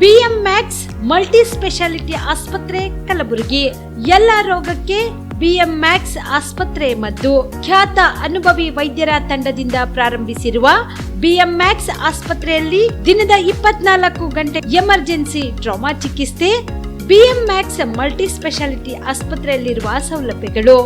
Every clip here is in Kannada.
BMX ಮಲ್ಟಿ ಸ್ಪೆಷಾಲಿಟಿ ಆಸ್ಪತ್ರೆ ಕಲಬುರಗಿ. ಎಲ್ಲ ರೋಗಕ್ಕೆ BMX ಆಸ್ಪತ್ರೆ ಮದ್ದು. ಖ್ಯಾತ ಅನುಭವಿ ವೈದ್ಯರ ತಂಡದಿಂದ ಪ್ರಾರಂಭಿಸಿರುವ BMX ಆಸ್ಪತ್ರೆಯಲ್ಲಿ ದಿನದ 24 ಗಂಟೆ ಎಮರ್ಜೆನ್ಸಿ ಟ್ರಾಮಾ ಚಿಕಿತ್ಸೆ. BMX ಮಲ್ಟಿ ಸ್ಪೆಷಾಲಿಟಿ ಆಸ್ಪತ್ರೆಯಲ್ಲಿರುವ ಸೌಲಭ್ಯಗಳು: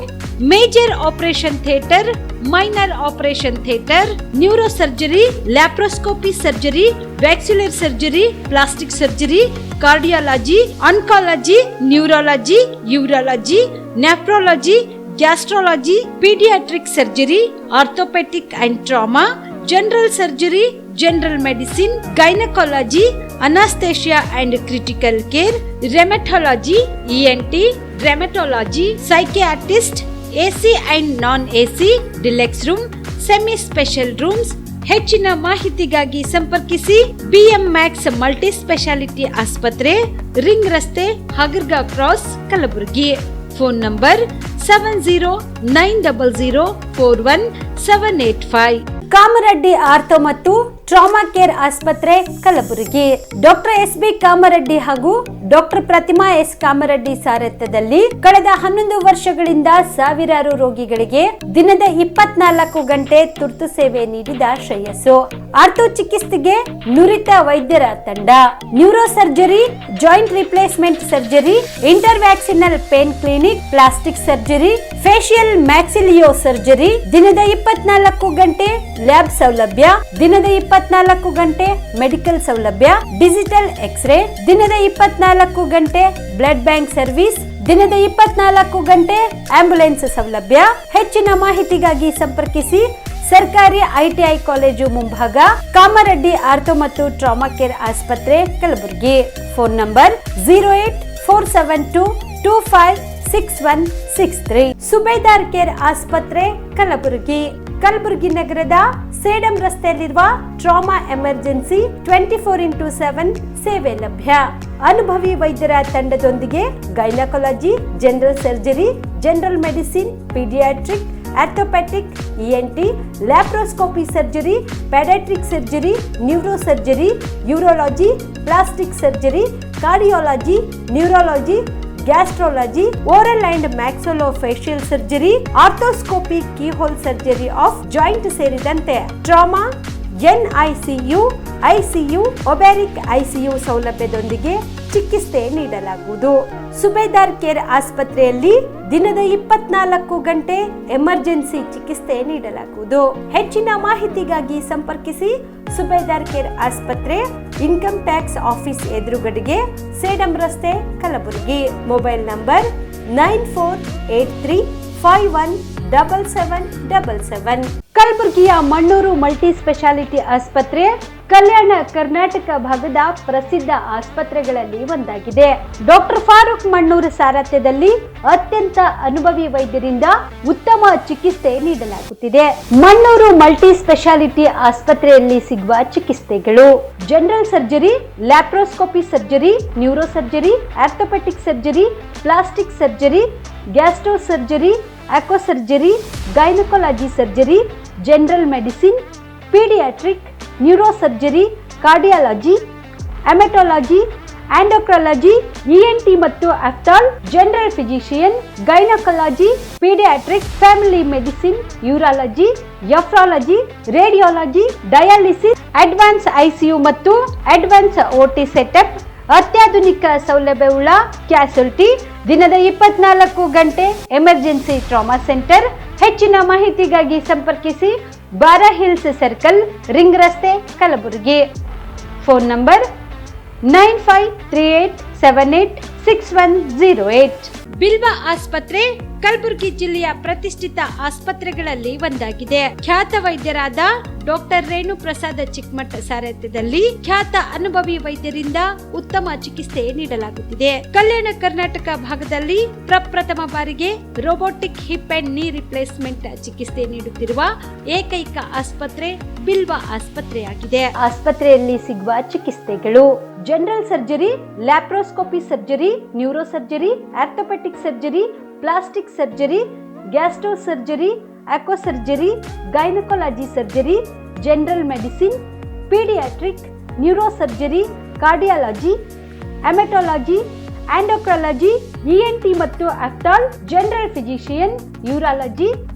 major operation theatre, minor operation theatre, neuro surgery, laparoscopy surgery, ವ್ಯಾಕ್ಸ್ಯುಲರ್ surgery, plastic surgery, cardiology, oncology, neurology, urology, nephrology, gastrology, paediatric surgery, orthopaedic and trauma, general surgery, general medicine, gynaecology, anaesthesia and critical care, rheumatology, ENT, rheumatology, psychiatrist, AC and non AC, deluxe room, semi special rooms. ಹೆಚ್ಚಿನ ಮಾಹಿತಿಗಾಗಿ ಸಂಪರ್ಕಿಸಿ BMX ಮಲ್ಟಿ ಸ್ಪೆಷಾಲಿಟಿ ಆಸ್ಪತ್ರೆ, ರಿಂಗ್ ರಸ್ತೆ, Hagarga cross, Kalaburagi. Phone number 7090041785. Kamareddy ortho ಮತ್ತು ಟ್ರಾಮಾ ಕೇರ್ ಆಸ್ಪತ್ರೆ ಕಲಬುರಗಿ. ಡಾಕ್ಟರ್ SB ಕಾಮರೆಡ್ಡಿ ಹಾಗೂ ಡಾಕ್ಟರ್ ಪ್ರತಿಮಾ S ಕಾಮರೆಡ್ಡಿ ಸಾರಥ್ಯದಲ್ಲಿ ಕಳೆದ 11 ವರ್ಷಗಳಿಂದ ಸಾವಿರಾರು ರೋಗಿಗಳಿಗೆ ದಿನದ 24 ಗಂಟೆ ತುರ್ತು ಸೇವೆ ನೀಡಿದ ಶ್ರೇಯಸ್ಸು. ಆರ್ಥೋ ಚಿಕಿತ್ಸೆಗೆ ನುರಿತ ವೈದ್ಯರ ತಂಡ, neuro surgery, joint replacement surgery, interventional pain clinic, plastic surgery, facial maxillo surgery, ದಿನದ 24 ಗಂಟೆ ಲ್ಯಾಬ್ ಸೌಲಭ್ಯ, ದಿನದ 24 ಗಂಟೆ ಮೆಡಿಕಲ್ ಸೌಲಭ್ಯ, ಡಿಜಿಟಲ್ ಎಕ್ಸ್ರೇ, ದಿನದ 24 ಗಂಟೆ ಬ್ಲಡ್ ಬ್ಯಾಂಕ್ ಸರ್ವಿಸ್, ದಿನದ 24 ಗಂಟೆ ಆಂಬ್ಯುಲೆನ್ಸ್ ಸೌಲಭ್ಯ. ಹೆಚ್ಚಿನ ಮಾಹಿತಿಗಾಗಿ ಸಂಪರ್ಕಿಸಿ ಸರ್ಕಾರಿ ITI ಕಾಲೇಜು ಮುಂಭಾಗ, ಕಾಮರೆಡ್ಡಿ ಆರ್ಥೋ ಮತ್ತು ಟ್ರಾಮಾ ಕೇರ್ ಆಸ್ಪತ್ರೆ Kalaburagi. Phone number 08472256163. Subedar care ಆಸ್ಪತ್ರೆ ಕಲಬುರಗಿ. ಕಲಬುರಗಿ ನಗರದ ಸೇಡಂ ರಸ್ತೆಯಲ್ಲಿರುವ ಟ್ರಾಮಾ ಎಮರ್ಜೆನ್ಸಿ 24x7 ಸೇವೆ ಲಭ್ಯ. ಅನುಭವಿ ವೈದ್ಯರ ತಂಡದೊಂದಿಗೆ gynaecology, general surgery, general medicine, paediatric, orthopaedic, ENT, laparoscopy surgery, paediatric surgery, neuro surgery, urology, plastic surgery, cardiology, neurology, gastrology, oral and maxillofacial surgery, arthroscopy, keyhole surgery of joint ಸೇರಿದಂತೆ ಟ್ರಾಮಾ, NICU, ICU, ಒಬ್ಯಾರಿಕ್ ICU ಸೌಲಭ್ಯದೊಂದಿಗೆ ಚಿಕಿತ್ಸೆ ನೀಡಲಾಗುವುದು. ಸುಬೇದಾರ್ ಕೇರ್ ಆಸ್ಪತ್ರೆಯಲ್ಲಿ ದಿನದ 24 ಗಂಟೆ ಎಮರ್ಜೆನ್ಸಿ ಚಿಕಿತ್ಸೆ ನೀಡಲಾಗುವುದು. ಹೆಚ್ಚಿನ ಮಾಹಿತಿಗಾಗಿ ಸಂಪರ್ಕಿಸಿ ಸುಬೇದಾರ್ ಕೇರ್ ಆಸ್ಪತ್ರೆ, ಇನ್ಕಮ್ ಟ್ಯಾಕ್ಸ್ ಆಫೀಸ್ ಎದುರುಗಡೆಗೆ, ಸೇಡಂ ರಸ್ತೆ, ಕಲಬುರಗಿ. Mobile number 9483517777. ಕಲಬುರಗಿಯ ಮಣ್ಣೂರು ಮಲ್ಟಿ ಸ್ಪೆಷಾಲಿಟಿ ಆಸ್ಪತ್ರೆ ಕಲ್ಯಾಣ ಕರ್ನಾಟಕ ಭಾಗದ ಪ್ರಸಿದ್ಧ ಆಸ್ಪತ್ರೆಗಳಲ್ಲಿ ಒಂದಾಗಿದೆ. ಡಾಕ್ಟರ್ ಫಾರೂಕ್ ಮಣ್ಣೂರು ಸಾರಥ್ಯದಲ್ಲಿ ಅತ್ಯಂತ ಅನುಭವಿ ವೈದ್ಯರಿಂದ ಉತ್ತಮ ಚಿಕಿತ್ಸೆ ನೀಡಲಾಗುತ್ತಿದೆ. ಮಣ್ಣೂರು ಮಲ್ಟಿ ಸ್ಪೆಷಾಲಿಟಿ ಆಸ್ಪತ್ರೆಯಲ್ಲಿ ಸಿಗುವ ಚಿಕಿತ್ಸೆಗಳು: general surgery, laparoscopy surgery, neuro surgery, orthopaedic surgery, plastic surgery, gastro surgery, aqua surgery, gynaecology surgery, general medicine, paediatric, neuro surgery, cardiology, haematology, endocrinology, ENT ಮತ್ತು ophthal, general physician, gynaecology, paediatric, family medicine, urology, nephrology, radiology, dialysis, advance ICU ಮತ್ತು ಅಡ್ವಾನ್ಸ್ OT ಸೆಟಪ್, ಅತ್ಯಾಧುನಿಕ ಸೌಲಭ್ಯವುಳ್ಳ ಕ್ಯಾಸುಲಿಟಿ, ದಿನದ 24 ಗಂಟೆ ಎಮರ್ಜೆನ್ಸಿ ಟ್ರಾಮಾ ಸೆಂಟರ್. ಹೆಚ್ಚಿನ ಮಾಹಿತಿಗಾಗಿ ಸಂಪರ್ಕಿಸಿ ಬಾರಾ ಹಿಲ್ಸ್ ಸರ್ಕಲ್, ರಿಂಗ್ ರಸ್ತೆ, ಕಲಬುರಗಿ. Phone number 9538786108. ಬಿಲ್ವಾ ಆಸ್ಪತ್ರೆ ಕಲಬುರಗಿ ಜಿಲ್ಲೆಯ ಪ್ರತಿಷ್ಠಿತ ಆಸ್ಪತ್ರೆಗಳಲ್ಲಿ ಒಂದಾಗಿದೆ. ಖ್ಯಾತ ವೈದ್ಯರಾದ ಡಾಕ್ಟರ್ ರೇಣು ಪ್ರಸಾದ್ ಚಿಕ್ಕಮಠ ಸಾರಥ್ಯದಲ್ಲಿ ಖ್ಯಾತ ಅನುಭವಿ ವೈದ್ಯರಿಂದ ಉತ್ತಮ ಚಿಕಿತ್ಸೆ ನೀಡಲಾಗುತ್ತಿದೆ. ಕಲ್ಯಾಣ ಕರ್ನಾಟಕ ಭಾಗದಲ್ಲಿ ಪ್ರಪ್ರಥಮ ಬಾರಿಗೆ robotic hip and knee replacement ಚಿಕಿತ್ಸೆ ನೀಡುತ್ತಿರುವ ಏಕೈಕ ಆಸ್ಪತ್ರೆ ಬಿಲ್ವಾ ಆಸ್ಪತ್ರೆಯಾಗಿದೆ. ಆಸ್ಪತ್ರೆಯಲ್ಲಿ ಸಿಗುವ ಚಿಕಿತ್ಸೆಗಳು: general surgery, laparoscopy surgery, neuro surgery, orthopaedic surgery, plastic surgery, gastro surgery, aqua surgery, gynaecology surgery, general medicine, paediatric, neuro surgery, cardiology, haematology, endocrinology, ENT ಮತ್ತು ophthal, general physician, urology,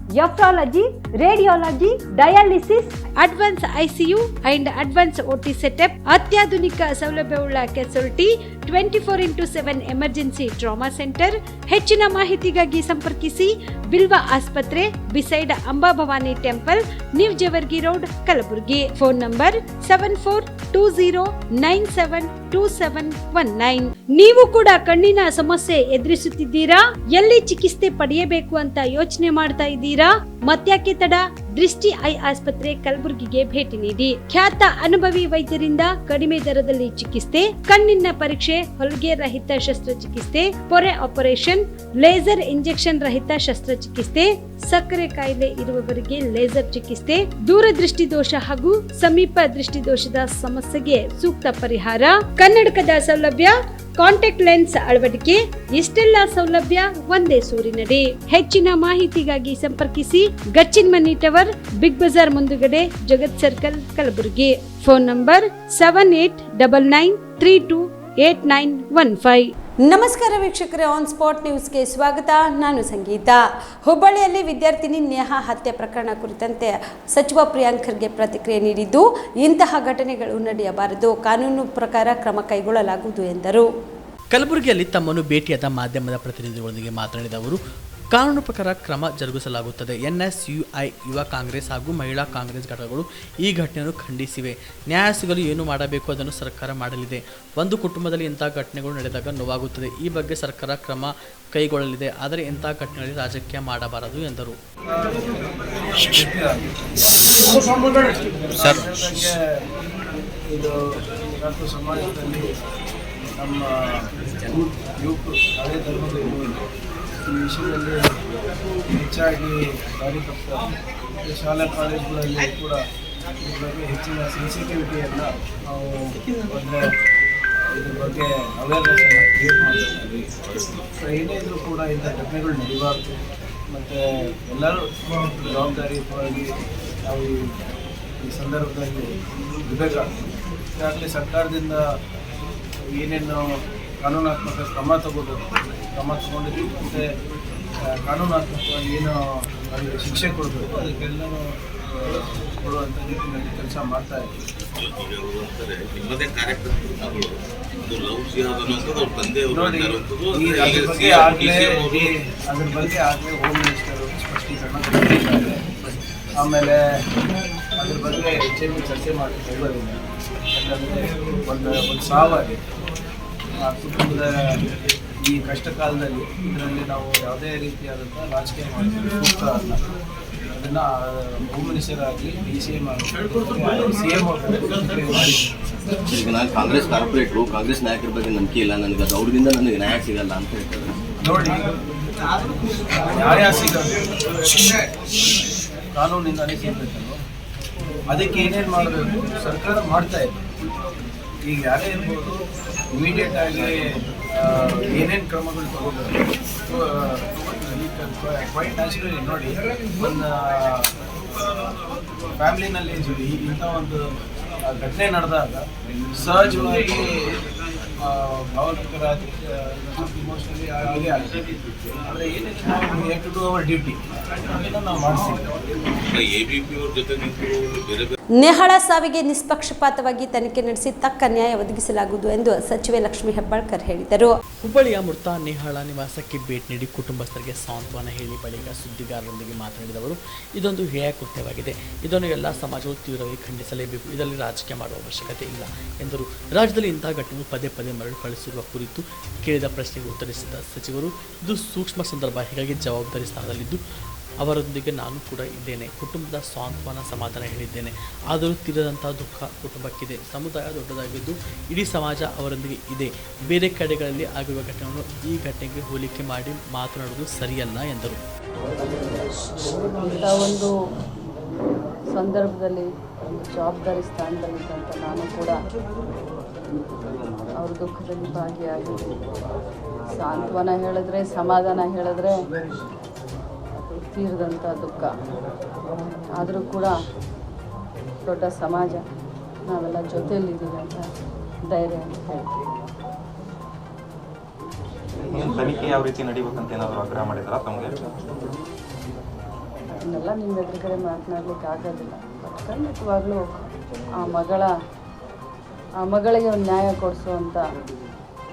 nephrology, radiology, dialysis, advance ICU and advance OT setup, ಅತ್ಯಾಧುನಿಕ ಸೌಲಭ್ಯವುಳ್ಳ casualty, 24x7 emergency trauma centre. ಹೆಚ್ಚಿನ ಮಾಹಿತಿಗಾಗಿ ಸಂಪರ್ಕಿಸಿ ಬಿಲ್ವಾ ಆಸ್ಪತ್ರೆ, beside Amba Bhavani temple, new Jewargi road, Kalaburagi. Phone number 7420972719. ನೀವು ಕೂಡ ಕಣ್ಣಿನ ಸಮಸ್ಯೆ ಎದುರಿಸುತ್ತಿದ್ದೀರಾ? ಎಲ್ಲಿ ಚಿಕಿತ್ಸೆ ಪಡೆಯಬೇಕು ಅಂತ ಯೋಚನೆ ಮಾಡ್ತಾ ಇದ್ದೀರಾ? ಮತ್ಯಾಕೆ ತಡ? ದೃಷ್ಟಿ ಐ ಆಸ್ಪತ್ರೆ ಕಲಬುರಗಿಗೆ ಭೇಟಿ ನೀಡಿ. ಖ್ಯಾತ ಅನುಭವಿ ವೈದ್ಯರಿಂದ ಕಡಿಮೆ ದರದಲ್ಲಿ ಚಿಕಿತ್ಸೆ, ಕಣ್ಣಿನ ಪರೀಕ್ಷೆ, ಹೊಲಿಗೆ ರಹಿತ ಶಸ್ತ್ರಚಿಕಿತ್ಸೆ, ಪೊರೆ ಆಪರೇಷನ್, ಲೇಸರ್ ಇಂಜೆಕ್ಷನ್ ರಹಿತ ಶಸ್ತ್ರಚಿಕಿತ್ಸೆ, ಸಕ್ಕರೆ ಕಾಯಿಲೆ ಇರುವವರಿಗೆ ಲೇಸರ್ ಚಿಕಿತ್ಸೆ, ದೂರದೃಷ್ಟಿ ದೋಷ ಹಾಗೂ ಸಮೀಪ ದೃಷ್ಟಿ ದೋಷದ ಸಮಸ್ಯೆಗೆ ಸೂಕ್ತ ಪರಿಹಾರ, ಕನ್ನಡಕದ ಸೌಲಭ್ಯ, ಕಾಂಟ್ಯಾಕ್ಟ್ ಲೆನ್ಸ್ ಅಳವಡಿಕೆ, ಇಷ್ಟೆಲ್ಲ ಸೌಲಭ್ಯ ಒಂದೇ ಸೂರಿನಡಿ. ಹೆಚ್ಚಿನ ಮಾಹಿತಿಗಾಗಿ ಸಂಪರ್ಕಿಸಿ Gachchin Mani tower, big bazaar ಮುಂದುಗಡೆ, Jagat circle, Kalaburagi. Phone number 7899328915. ನಮಸ್ಕಾರ ವೀಕ್ಷಕರೇ, ಆನ್ ಸ್ಪಾಟ್ ನ್ಯೂಸ್ಗೆ ಸ್ವಾಗತ. ನಾನು ಸಂಗೀತ. ಹುಬ್ಬಳ್ಳಿಯಲ್ಲಿ ವಿದ್ಯಾರ್ಥಿನಿ ನೇಹಾ ಹತ್ಯೆ ಪ್ರಕರಣ ಕುರಿತಂತೆ ಸಚಿವ ಪ್ರಿಯಾಂಕ್ ಖರ್ಗೆ ಪ್ರತಿಕ್ರಿಯೆ ನೀಡಿದ್ದು, ಇಂತಹ ಘಟನೆಗಳು ನಡೆಯಬಾರದು, ಕಾನೂನು ಪ್ರಕಾರ ಕ್ರಮ ಕೈಗೊಳ್ಳಲಾಗುವುದು ಎಂದರು. ಕಲಬುರಗಿಯಲ್ಲಿ ತಮ್ಮನ್ನು ಭೇಟಿಯಾದ ಮಾಧ್ಯಮದ ಪ್ರತಿನಿಧಿಗಳೊಂದಿಗೆ ಮಾತನಾಡಿದ ಅವರು, ಕಾನೂನು ಪ್ರಕಾರ ಕ್ರಮ ಜರುಗಿಸಲಾಗುತ್ತದೆ. NSUI, ಯುವ ಕಾಂಗ್ರೆಸ್ ಹಾಗೂ ಮಹಿಳಾ ಕಾಂಗ್ರೆಸ್ ಘಟಕಗಳು ಈ ಘಟನೆಯನ್ನು ಖಂಡಿಸಿವೆ. ನ್ಯಾಯ ಸಿಗಲು ಏನು ಮಾಡಬೇಕು ಅದನ್ನು ಸರ್ಕಾರ ಮಾಡಲಿದೆ. ಒಂದು ಕುಟುಂಬದಲ್ಲಿ ಇಂಥ ಘಟನೆಗಳು ನಡೆದಾಗ ನೋವಾಗುತ್ತದೆ. ಈ ಬಗ್ಗೆ ಸರ್ಕಾರ ಕ್ರಮ ಕೈಗೊಳ್ಳಲಿದೆ. ಆದರೆ ಇಂಥ ಘಟನೆಗಳಲ್ಲಿ ರಾಜಕೀಯ ಮಾಡಬಾರದು ಎಂದರು. ನಮ್ಮ ಯುವಕರು ಹಳೆ ಧರ್ಮದ ಯುವಕರು ಈ ವಿಷಯದಲ್ಲಿ ಹೆಚ್ಚಾಗಿ ದಾರಿ ತಪ್ಪಿದ್ದಾರೆ. ಶಾಲಾ ಕಾಲೇಜುಗಳಲ್ಲಿ ಕೂಡ ಇದ್ರ ಬಗ್ಗೆ ಹೆಚ್ಚಿನ ಸೆನ್ಸಿಟಿವಿಟಿಯನ್ನು ನಾವು ಮೊದಲೇ ಇದ್ರ ಬಗ್ಗೆ ಅವೇರ್ನೆಸ್ಸನ್ನು ಕ್ರಿಯೇಟ್ ಮಾಡ್ತೀವಿ. ಸೊ ಏನೇ ಇದ್ರೂ ಕೂಡ ಇಂಥ ಘಟನೆಗಳು ನಡೀಬಾರ್ದು ಮತ್ತು ಎಲ್ಲರೂ ಜವಾಬ್ದಾರಿಯುತವಾಗಿ ನಾವು ಈ ಸಂದರ್ಭದಲ್ಲಿ ಇರಬೇಕಾಗ್ತದೆ. ಈಗಾಗಲೇ ಸರ್ಕಾರದಿಂದ ಏನೇನು ಕಾನೂನಾತ್ಮಕ ಕ್ರಮ ತಗೊಂಡಿದ್ವಿ ಮತ್ತು ಕಾನೂನಾತ್ಮಕವಾಗಿ ಏನು ಅವರಿಗೆ ಶಿಕ್ಷೆ ಕೊಡಬೇಕು ಅದಕ್ಕೆಲ್ಲರೂ ಕೊಡುವಂಥ ನಿಟ್ಟಿನಲ್ಲಿ ಕೆಲಸ ಮಾಡ್ತಾ ಇದ್ದೀವಿ. ನೋಡಿ, ಅದ್ರ ಬಗ್ಗೆ ಆಗಲೇ ಹೋಮ್ ಮಿನಿಸ್ಟರು ಸ್ಪಷ್ಟೀಕರಣ ಕೊಟ್ಟಿದ್ದಾರೆ. ಆಮೇಲೆ ಅದ್ರ ಬಗ್ಗೆ ಹೆಚ್ಚಿನ ಚರ್ಚೆ ಮಾಡಲಿಕ್ಕೆ ಹೋಗೋದಿಲ್ಲ. ಯಾಕಂದರೆ ಒಂದು ಸಾವಾಗಿದೆ ಆ ಕುಟುಂಬದ ಈ ಕಷ್ಟ ಕಾಲದಲ್ಲಿ. ಇದರಲ್ಲಿ ನಾವು ಯಾವುದೇ ರೀತಿಯಾದಂಥ ರಾಜಕೀಯ ಮಾಡೋದು ಸೂಕ್ತ ಅಲ್ಲ. ಅದನ್ನು ಹೋಮ್ ಮಿನಿಸ್ಟರ್ ಆಗಲಿ, DCM ಆಗಲಿ, CM ಮಾಡಿ. ಈಗ ನಾನು ಕಾಂಗ್ರೆಸ್ ಕಾರ್ಪೊರೇಟ್ರು, ಕಾಂಗ್ರೆಸ್ ನಾಯಕರ ಬಗ್ಗೆ ನಂಬಿಕೆ ಇಲ್ಲ ನನಗೆ, ಅದು ಅವ್ರಿಂದ ನನಗೆ ನ್ಯಾಯ ಸಿಗಲ್ಲ ಅಂತ ಹೇಳ್ತಾರೆ. ನೋಡಿ, ನ್ಯಾಯ ಸಿಗೋದು ಕಾನೂನಿಂದಾನೇ ಸಿಗಬೇಕಲ್ವ. ಅದಕ್ಕೆ ಏನೇನು ಮಾಡಬೇಕು ಸರ್ಕಾರ ಮಾಡ್ತಾ ಇದೆ. ಈಗ ಯಾರೇ ಇರ್ಬೋದು, ಇಮಿಡಿಯೇಟ್ ಆಗಿ ಏನೇನು ಕ್ರಮಗಳು ತಗೋಬೇಕು. ಕ್ವೈಟ್ ನ್ಯಾಚುರಲಿ ನೋಡಿ, ಒಂದು ಫ್ಯಾಮಿಲಿನಲ್ಲಿ ಇಂಥ ಒಂದು ಘಟನೆ ನಡೆದಾಗ ಸಹಜವಾಗಿ ಭಾವನಾತ್ಮಕ ಇಮೋಷನಲಿ ಆಗೇ ಆಗ್ತದೆ. ಆದರೆ ಏನೇನು ನಾವು have to do our duty ಅದನ್ನು ನಾವು ಮಾಡಿಸ್ತೀವಿ. ನೇಹಾಳ ಸಾವಿಗೆ ನಿಷ್ಪಕ್ಷಪಾತವಾಗಿ ತನಿಖೆ ನಡೆಸಿ ತಕ್ಕ ನ್ಯಾಯ ಒದಗಿಸಲಾಗುವುದು ಎಂದು ಸಚಿವೆ ಲಕ್ಷ್ಮೀ ಹೆಬ್ಬಾಳ್ಕರ್ ಹೇಳಿದರು. ಹುಬ್ಬಳ್ಳಿಯ ಮೃತ ನೇಹಾಳ ನಿವಾಸಕ್ಕೆ ಭೇಟಿ ನೀಡಿ ಕುಟುಂಬಸ್ಥರಿಗೆ ಸಾಂತ್ವನ ಹೇಳಿ ಬಳಿಕ ಸುದ್ದಿಗಾರರೊಂದಿಗೆ ಮಾತನಾಡಿದ ಅವರು, ಇದೊಂದು ಹೇಯ ಕೃತ್ಯವಾಗಿದೆ. ಇದನ್ನು ಎಲ್ಲ ಸಮಾಜಗಳು ತೀವ್ರವಾಗಿ ಖಂಡಿಸಲೇಬೇಕು. ಇದರಲ್ಲಿ ರಾಜಕೀಯ ಮಾಡುವ ಅವಶ್ಯಕತೆ ಇಲ್ಲ ಎಂದರು. ರಾಜ್ಯದಲ್ಲಿ ಇಂತಹ ಘಟನೆಗಳು ಪದೇ ಪದೇ ಮರಳಿಸುವ ಕುರಿತು ಕೇಳಿದ ಪ್ರಶ್ನೆಗೆ ಉತ್ತರಿಸಿದ ಸಚಿವರು, ಇದು ಸೂಕ್ಷ್ಮ ಸಂದರ್ಭ, ಹೀಗಾಗಿ ಜವಾಬ್ದಾರಿ ಸ್ಥಾನದಲ್ಲಿದ್ದು ಅವರೊಂದಿಗೆ ನಾನು ಕೂಡ ಇದ್ದೇನೆ. ಕುಟುಂಬದ ಸಾಂತ್ವನ ಸಮಾಧಾನ ಹೇಳಿದ್ದೇನೆ. ಆದರೂ ತೀರದಂತಹ ದುಃಖ ಕುಟುಂಬಕ್ಕಿದೆ. ಸಮುದಾಯ ದೊಡ್ಡದಾಗಿದ್ದು ಇಡೀ ಸಮಾಜ ಅವರೊಂದಿಗೆ ಇದೆ. ಬೇರೆ ಕಡೆಗಳಲ್ಲಿ ಆಗಿರುವ ಘಟನೆಗಳನ್ನು ಈ ಘಟನೆಗೆ ಹೋಲಿಕೆ ಮಾಡಿ ಮಾತನಾಡುವುದು ಸರಿಯಲ್ಲ ಎಂದರು. ಇಂಥ ಒಂದು ಸಂದರ್ಭದಲ್ಲಿ ಒಂದು ಜವಾಬ್ದಾರಿ ಸ್ಥಾನದಲ್ಲಿದ್ದಂಥ ನಾನು ಕೂಡ ಅವ್ರ ದುಃಖದಲ್ಲಿ ಭಾಗಿಯಾಗಿ ಸಾಂತ್ವನ ಹೇಳಿದ್ರೆ, ಸಮಾಧಾನ ಹೇಳಿದ್ರೆ ತೀರಿದಂಥ ದುಃಖ. ಆದರೂ ಕೂಡ ದೊಡ್ಡ ಸಮಾಜ ನಾವೆಲ್ಲ ಜೊತೆಯಲ್ಲಿದ್ದೀವಿ ಅಂತ ಧೈರ್ಯ ಅಂತ ಹೇಳ್ತೀನಿ. ಏನು ತನಿಖೆ ಯಾವ ರೀತಿ ನಡಿಬೇಕಂತ ಏನಾದರೂ ಆಗ್ರಹ ಮಾಡಿದಾರಾ ತಮಗೆ? ಇದನ್ನೆಲ್ಲ ನಿಮ್ಮ ಎದುರುಗಡೆ ಮಾತನಾಡ್ಲಿಕ್ಕೆ ಆಗೋದಿಲ್ಲ. ಬಟ್ ಖಂಡಿತವಾಗ್ಲೂ ಆ ಮಗಳಿಗೆ ಒಂದು ನ್ಯಾಯ ಕೊಡಿಸುವಂಥ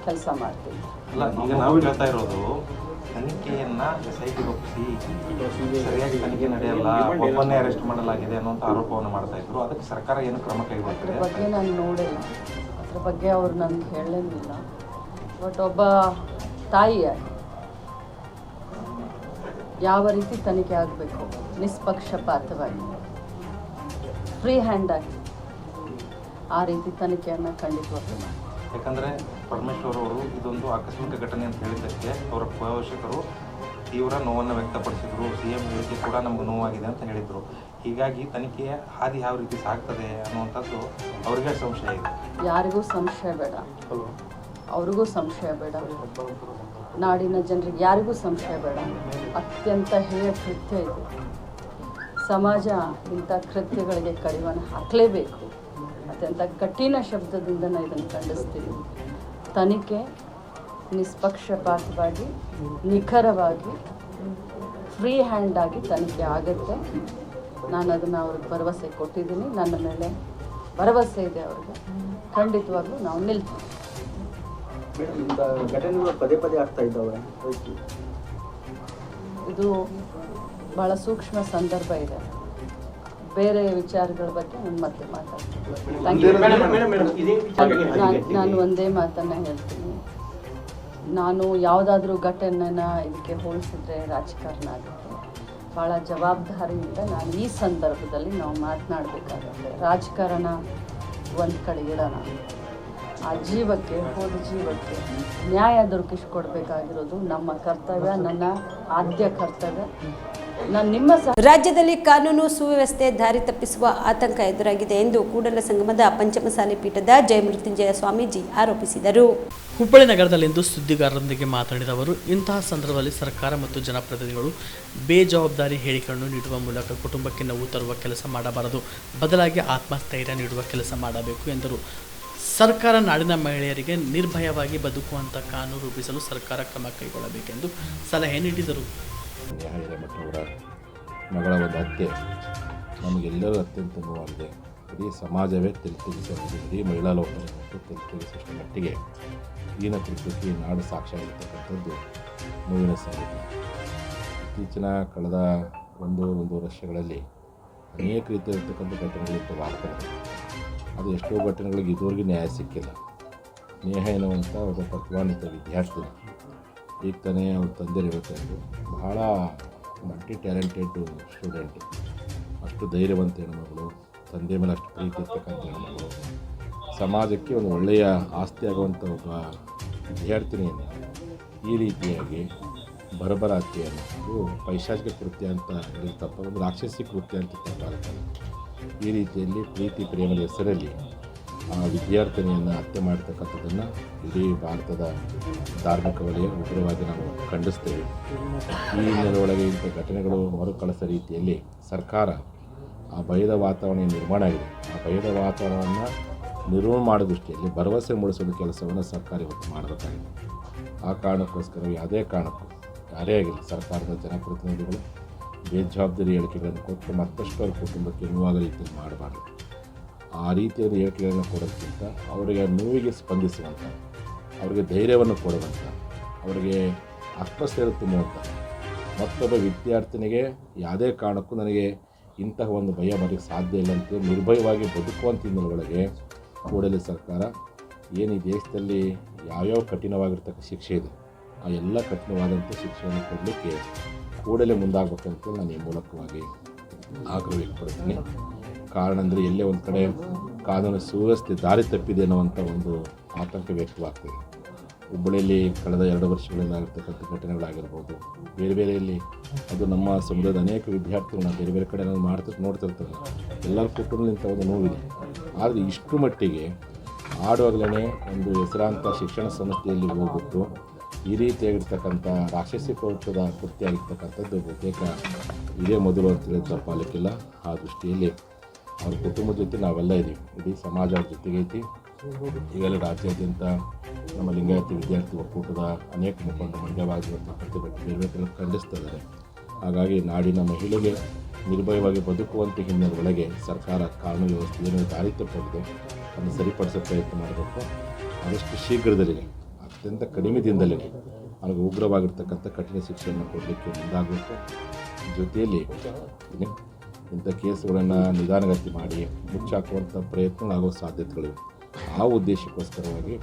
ಕೆಲಸ ಮಾಡ್ತೀವಿ. ಅಲ್ಲ, ಈಗ ನಾವು ಹೇಳ್ತಾ ಇರೋದು ತನಿಖೆಯನ್ನು SIT ಒಪ್ಪಿಸಿ ಸರಿಯಾಗಿ ತನಿಖೆ ನಡೆಯಲ್ಲ, ಒಬ್ಬನ್ನೇ ಅರೆಸ್ಟ್ ಮಾಡಲಾಗಿದೆ ಅನ್ನೋಂಥ ಆರೋಪವನ್ನು ಮಾಡ್ತಾ ಇದ್ರು. ಅದಕ್ಕೆ ಸರ್ಕಾರ ಏನು ಕ್ರಮ ಅದ್ರ ಕೈಗೊಳ್ಳುತ್ತದೆ? ಬಗ್ಗೆ ನಾನು ನೋಡಿಲ್ಲ, ಅದ್ರ ಬಗ್ಗೆ ಅವ್ರು ನನಗೆ ಹೇಳಲಿಲ್ಲ. ಬಟ್ ಒಬ್ಬ ತಾಯಿಯಾಗಿ ಯಾವ ರೀತಿ ತನಿಖೆ ಆಗಬೇಕು, ನಿಷ್ಪಕ್ಷಪಾತವಾಗಿ, ಫ್ರೀ ಹ್ಯಾಂಡಾಗಿ ಆ ರೀತಿ ತನಿಖೆಯನ್ನು ಖಂಡಿತವಾಗ್ಲೂ ಮಾಡಿ. ಯಾಕಂದರೆ ಪರಮೇಶ್ವರ್ ಅವರು ಇದೊಂದು ಆಕಸ್ಮಿಕ ಘಟನೆ ಅಂತ ಹೇಳಿದ್ದಕ್ಕೆ ಅವರ ಪೋಷಕರು ತೀವ್ರ ನೋವನ್ನು ವ್ಯಕ್ತಪಡಿಸಿದರು. CM ಹೇಳಿಕೆ ಕೂಡ ನಮ್ಗೆ ನೋವಾಗಿದೆ ಅಂತ ಹೇಳಿದರು. ಹೀಗಾಗಿ ತನಿಖೆಯ ಹಾದಿ ಯಾವ ರೀತಿ ಸಾಗ್ತದೆ ಅನ್ನುವಂಥದ್ದು ಅವ್ರಿಗೆ ಸಂಶಯ ಇದೆ. ಯಾರಿಗೂ ಸಂಶಯ ಬೇಡ, ಅವ್ರಿಗೂ ಸಂಶಯ ಬೇಡ, ನಾಡಿನ ಜನರಿಗೆ ಯಾರಿಗೂ ಸಂಶಯ ಬೇಡ. ಅತ್ಯಂತ ಹೇಯ ಕೃತ್ಯ ಇದು. ಸಮಾಜ ಇಂಥ ಕೃತ್ಯಗಳಿಗೆ ಕಡಿವಾಣ ಹಾಕಲೇಬೇಕು. ಅತ್ಯಂತ ಕಠಿಣ ಶಬ್ದದಿಂದ ನಾನು ಇದನ್ನು ಖಂಡಿಸ್ತೀನಿ. ತನಿಖೆ ನಿಷ್ಪಕ್ಷಪಾತವಾಗಿ, ನಿಖರವಾಗಿ, ಫ್ರೀ ಹ್ಯಾಂಡಾಗಿ ತನಿಖೆ ಆಗುತ್ತೆ. ನಾನು ಅದನ್ನು ಅವ್ರಿಗೆ ಭರವಸೆ ಕೊಟ್ಟಿದ್ದೀನಿ. ನನ್ನ ಮೇಲೆ ಭರವಸೆ ಇದೆ ಅವ್ರಿಗೆ. ಖಂಡಿತವಾಗ್ಲೂ ನಾವು ನಿಲ್ತೀವಿ. ಘಟನೆಗಳು ಪದೇ ಪದೇ ಆಗ್ತಾ ಇದ್ದಾವೆ. ಇದು ಭಾಳ ಸೂಕ್ಷ್ಮ ಸಂದರ್ಭ ಇದೆ. ಬೇರೆ ವಿಚಾರಗಳ ಬಗ್ಗೆ ನಾನು ಮತ್ತೆ ಮಾತಾಡ್ತೀನಿ. ನಾನು ಒಂದೇ ಮಾತನ್ನು ಹೇಳ್ತೀನಿ. ನಾನು ಯಾವುದಾದ್ರೂ ಘಟನೆನ ಇದಕ್ಕೆ ಹೋಲಿಸಿದ್ರೆ ರಾಜಕಾರಣ ಆಗುತ್ತೆ. ಭಾಳ ಜವಾಬ್ದಾರಿಯಿಂದ ನಾನು ಈ ಸಂದರ್ಭದಲ್ಲಿ ನಾವು ಮಾತನಾಡಬೇಕಾಗುತ್ತೆ. ರಾಜಕಾರಣ ಒಂದು ಕಡೆ ಇಡೋಣ. ಆ ಜೀವಕ್ಕೆ, ಹೋದ ಜೀವಕ್ಕೆ ನ್ಯಾಯ ದೊರಕಿಸಿಕೊಡ್ಬೇಕಾಗಿರೋದು ನಮ್ಮ ಕರ್ತವ್ಯ, ನನ್ನ ಆದ್ಯ ಕರ್ತವ್ಯ. ನಾನು ನಿಮ್ಮ ರಾಜ್ಯದಲ್ಲಿ ಕಾನೂನು ಸುವ್ಯವಸ್ಥೆ ದಾರಿ ತಪ್ಪಿಸುವ ಆತಂಕ ಎದುರಾಗಿದೆ ಎಂದು ಕೂಡಲ ಸಂಗಮದ ಪಂಚಮಸಾಲಿ ಪೀಠದ ಜಯಮೃತ್ಯುಂಜಯ ಸ್ವಾಮೀಜಿ ಆರೋಪಿಸಿದರು. ಹುಬ್ಬಳ್ಳಿ ನಗರದಲ್ಲಿಂದು ಸುದ್ದಿಗಾರರೊಂದಿಗೆ ಮಾತನಾಡಿದ ಅವರು, ಇಂತಹ ಸಂದರ್ಭದಲ್ಲಿ ಸರ್ಕಾರ ಮತ್ತು ಜನಪ್ರತಿನಿಧಿಗಳು ಬೇಜವಾಬ್ದಾರಿ ಹೇಳಿಕೆಗಳನ್ನು ನೀಡುವ ಮೂಲಕ ಕುಟುಂಬಕ್ಕೆ ನೋವು ತರುವ ಕೆಲಸ ಮಾಡಬಾರದು, ಬದಲಾಗಿ ಆತ್ಮಸ್ಥೈರ್ಯ ನೀಡುವ ಕೆಲಸ ಮಾಡಬೇಕು ಎಂದರು. ಸರ್ಕಾರ ನಾಡಿನ ಮಹಿಳೆಯರಿಗೆ ನಿರ್ಭಯವಾಗಿ ಬದುಕುವಂಥ ಕಾನೂನು ರೂಪಿಸಲು ಸರ್ಕಾರ ಕ್ರಮ ಕೈಗೊಳ್ಳಬೇಕೆಂದು ಸಲಹೆ ನೀಡಿದರು. ನ್ಯಾಯ ಹಿರೇಮಠವರ ಮಗಳ ಒಂದು ಹತ್ಯೆ ನಮಗೆಲ್ಲರೂ ಅತ್ಯಂತ ನೋವಾಗಿದೆ. ಇಡೀ ಸಮಾಜವೇ ತೆಗೆಸಿದೆ. ಇಡೀ ಮಹಿಳಾ ಲೋಕವೇ ತೆಗೆಸುವಷ್ಟು ಮಟ್ಟಿಗೆ ದೀನ ಕೃತ್ಯಕ್ಕೆ ನಾಡು ಸಾಕ್ಷಿಯಾಗಿರ್ತಕ್ಕಂಥದ್ದು ನೋವಿನ ಸಂಗತಿ. ಇತ್ತೀಚಿನ ಕಳೆದ ಒಂದು ವರ್ಷಗಳಲ್ಲಿ ಅನೇಕ ರೀತಿಯಾಗಿರ್ತಕ್ಕಂಥ ಘಟನೆಗಳಿತ್ತು ಭಾರತದಲ್ಲಿ. ಅದು ಎಷ್ಟೋ ಘಟನೆಗಳಿಗೆ ಇದುವರೆಗೂ ನ್ಯಾಯ ಸಿಕ್ಕಿಲ್ಲ. ನೇಹ ಎನ್ನುವಂಥ ಒಬ್ಬ ಪ್ರತಿಭಾನ್ವಿತ ವಿದ್ಯಾರ್ಥಿ, ಈಗ ತಾನೇ ಅವ್ರ ತಂದೆ ಹೇಳ್ತಾ ಇದ್ರು, ಬಹಳ ಮಲ್ಟಿ ಟ್ಯಾಲೆಂಟೆಡ್ ಸ್ಟೂಡೆಂಟು, ಅಷ್ಟು ಧೈರ್ಯವಂತ ಹೆಣ್ಮಗಳು, ತಂದೆ ಮೇಲೆ ಅಷ್ಟು ಪ್ರೀತಿ ಇರ್ತಕ್ಕಂಥ ಹೆಣ್ಮಗಳು, ಸಮಾಜಕ್ಕೆ ಒಂದು ಒಳ್ಳೆಯ ಆಸ್ತಿ ಆಗುವಂಥ ಒಬ್ಬ ವಿದ್ಯಾರ್ಥಿನಿಯನ್ನು ಈ ರೀತಿಯಾಗಿ ಬರಬರ ಹತ್ಯೆಯನ್ನು, ಇದು ಪೈಶಾಚಿಕ ಕೃತ್ಯ ಅಂತ ಹೇಳಿದ ತಪ್ಪ, ಒಂದು ರಾಕ್ಷಸಿ ಕೃತ್ಯ ಅಂತ ತಪ್ಪಾಗುತ್ತದೆ. ಈ ರೀತಿಯಲ್ಲಿ ಪ್ರೀತಿ ಪ್ರೇಮದ ಹೆಸರಲ್ಲಿ ಆ ವಿದ್ಯಾರ್ಥಿನಿಯನ್ನು ಹತ್ಯೆ ಮಾಡ್ತಕ್ಕಂಥದ್ದನ್ನು ಇಡೀ ಭಾರತದ ಧಾರ್ಮಿಕ ವಲಯ ಉಗ್ರವಾಗಿ ನಾವು ಖಂಡಿಸ್ತೇವೆ. ಈ ಹಿನ್ನೆಲೆಯೊಳಗೆ ಇಂಥ ಘಟನೆಗಳು ಮರುಕಳಿಸೋ ರೀತಿಯಲ್ಲಿ ಸರ್ಕಾರ ಆ ಭಯದ ವಾತಾವರಣ ನಿರ್ಮಾಣ ಆಗಿದೆ, ಆ ಭಯದ ವಾತಾವರಣವನ್ನು ನಿರ್ವಹಣೆ ಮಾಡೋ ದೃಷ್ಟಿಯಲ್ಲಿ ಭರವಸೆ ಮೂಡಿಸೋ ಕೆಲಸವನ್ನು ಸರ್ಕಾರ ಇವತ್ತು ಮಾಡಬೇಕಾಗಿದೆ. ಆ ಕಾರಣಕ್ಕೋಸ್ಕರ ಯಾವುದೇ ಕಾರಣಕ್ಕೂ ಯಾರೇ ಆಗಿಲ್ಲ, ಸರ್ಕಾರದ ಜನಪ್ರತಿನಿಧಿಗಳು ಬೇಜವಾಬ್ದಾರಿ ಹೇಳಿಕೆಗಳನ್ನು ಕೊಟ್ಟು ಮತ್ತಷ್ಟು ಅವ್ರ ಕುಟುಂಬಕ್ಕೆ ನೋವಾಗೋ ರೀತಿಯಲ್ಲಿ ಮಾಡಬಾರ್ದು. ಆ ರೀತಿಯಾದ ಹೇಳಿಕೆಗಳನ್ನು ಕೊಡೋದಕ್ಕಿಂತ ಅವರಿಗೆ ನೋವಿಗೆ ಸ್ಪಂದಿಸುವಂಥ, ಅವರಿಗೆ ಧೈರ್ಯವನ್ನು ಕೊಡುವಂಥ, ಅವರಿಗೆ ಆತ್ಮಸ್ಥೈರ್ಯ ತುಂಬುವಂಥ, ಮತ್ತೊಬ್ಬ ವಿದ್ಯಾರ್ಥಿನಿಗೆ ಯಾವುದೇ ಕಾರಣಕ್ಕೂ ನನಗೆ ಇಂತಹ ಒಂದು ಭಯ ಬರೋಕ್ಕೆ ಸಾಧ್ಯ ಇಲ್ಲ ಅಂತ ನಿರ್ಭಯವಾಗಿ ಬದುಕುವಂಥ ಹಿನ್ನೆಲೆಯೊಳಗೆ ಕೂಡಲೇ ಸರ್ಕಾರ ಏನು ಈ ದೇಶದಲ್ಲಿ ಯಾವ್ಯಾವ ಕಠಿಣವಾಗಿರ್ತಕ್ಕ ಶಿಕ್ಷೆ ಇದೆ ಆ ಎಲ್ಲ ಕಠಿಣವಾದಂಥ ಶಿಕ್ಷೆಯನ್ನು ಕೊಡಲಿಕ್ಕೆ ಕೂಡಲೇ ಮುಂದಾಗಬೇಕಂತ ನಾನು ಈ ಮೂಲಕವಾಗಿ ಆಗ್ರಹ ವ್ಯಕ್ತಪಡ್ತೀನಿ. ಕಾರಣ ಅಂದರೆ ಎಲ್ಲೇ ಒಂದು ಕಡೆ ಕಾನೂನು ಸುವ್ಯವಸ್ಥೆ ದಾರಿ ತಪ್ಪಿದೆ ಅನ್ನುವಂಥ ಒಂದು ಆತಂಕ ವ್ಯಕ್ತವಾಗ್ತದೆ. ಹುಬ್ಬಳ್ಳಿಯಲ್ಲಿ ಕಳೆದ 2 ವರ್ಷಗಳಿಂದ ಆಗಿರ್ತಕ್ಕಂಥ ಘಟನೆಗಳಾಗಿರ್ಬೋದು, ಬೇರೆ ಬೇರೆಯಲ್ಲಿ ಅದು ನಮ್ಮ ಸಮುದಾಯದ ಅನೇಕ ವಿದ್ಯಾರ್ಥಿಗಳು ನಾವು ಬೇರೆ ಬೇರೆ ಕಡೆ ನಾವು ನೋಡ್ತಿರ್ತಾರೆ, ಎಲ್ಲರ ಕುಟುಂಬದಿಂದ ಒಂದು ನೋವಿದೆ. ಆದರೆ ಇಷ್ಟು ಮಟ್ಟಿಗೆ ಆಡುವಾಗಲೇ ಒಂದು ಹೆಸರಾಂತ ಶಿಕ್ಷಣ ಸಂಸ್ಥೆಯಲ್ಲಿ ಹೋಗ್ಬಿಟ್ಟು ಈ ರೀತಿಯಾಗಿರ್ತಕ್ಕಂಥ ರಾಕ್ಷಸಿ ಪ್ರವೃತ್ತದ ಕೃತ್ಯ ಆಗಿರ್ತಕ್ಕಂಥದ್ದು ಬಹುತೇಕ ಇದೇ ಮೊದಲು ಅಂತೇಳಿ ತಪ್ಪಾಗಲಿಕ್ಕಿಲ್ಲ. ಆ ದೃಷ್ಟಿಯಲ್ಲಿ ಅವ್ರ ಕುಟುಂಬದ ಜೊತೆ ನಾವೆಲ್ಲ ಇದ್ದೀವಿ, ಇಡೀ ಸಮಾಜ ಅವ್ರ ಜೊತೆಗೈತಿ. ಈಗಲೇ ರಾಜ್ಯಾದ್ಯಂತ ನಮ್ಮ ಲಿಂಗಾಯತ ವಿದ್ಯಾರ್ಥಿ ಒಕ್ಕೂಟದ ಅನೇಕ ಮುಖಂಡ ಮಂಡ್ಯವಾಗಿರುವಂಥ ಪ್ರತಿಭಟನೆ ಖಂಡಿಸ್ತಾ ಇದ್ದಾರೆ. ಹಾಗಾಗಿ ನಾಡಿನ ಮಹಿಳೆಗೆ ನಿರ್ಭಯವಾಗಿ ಬದುಕುವಂಥ ಹಿನ್ನೆಲೆಯೊಳಗೆ ಸರ್ಕಾರ ಕಾನೂನು ವ್ಯವಸ್ಥೆಯನ್ನು ದಾರಿ ತಪ್ಪಿದೆ, ಅದನ್ನು ಸರಿಪಡಿಸೋ ಪ್ರಯತ್ನ ಮಾಡಬೇಕು. ಆದಷ್ಟು ಶೀಘ್ರದಲ್ಲಿ ಅತ್ಯಂತ ಕಡಿಮೆ ದಿನದಲ್ಲಿ ನನಗೆ ಉಗ್ರವಾಗಿರ್ತಕ್ಕಂಥ ಕಠಿಣ ಶಿಕ್ಷೆಯನ್ನು ಕೊಡಲಿಕ್ಕೆ ಮುಂದಾಗಬೇಕು. ಜೊತೆಯಲ್ಲಿ ಇಂಥ ಕೇಸುಗಳನ್ನು ನಿಧಾನಗತಿ ಮಾಡಿ ಮುಚ್ಚಾಕುವಂಥ ಪ್ರಯತ್ನಗಳಾಗೋ ಸಾಧ್ಯತೆಗಳಿವೆ. ಆ ಉದ್ದೇಶಕ್ಕೋಸ್ಕರವಾಗಿ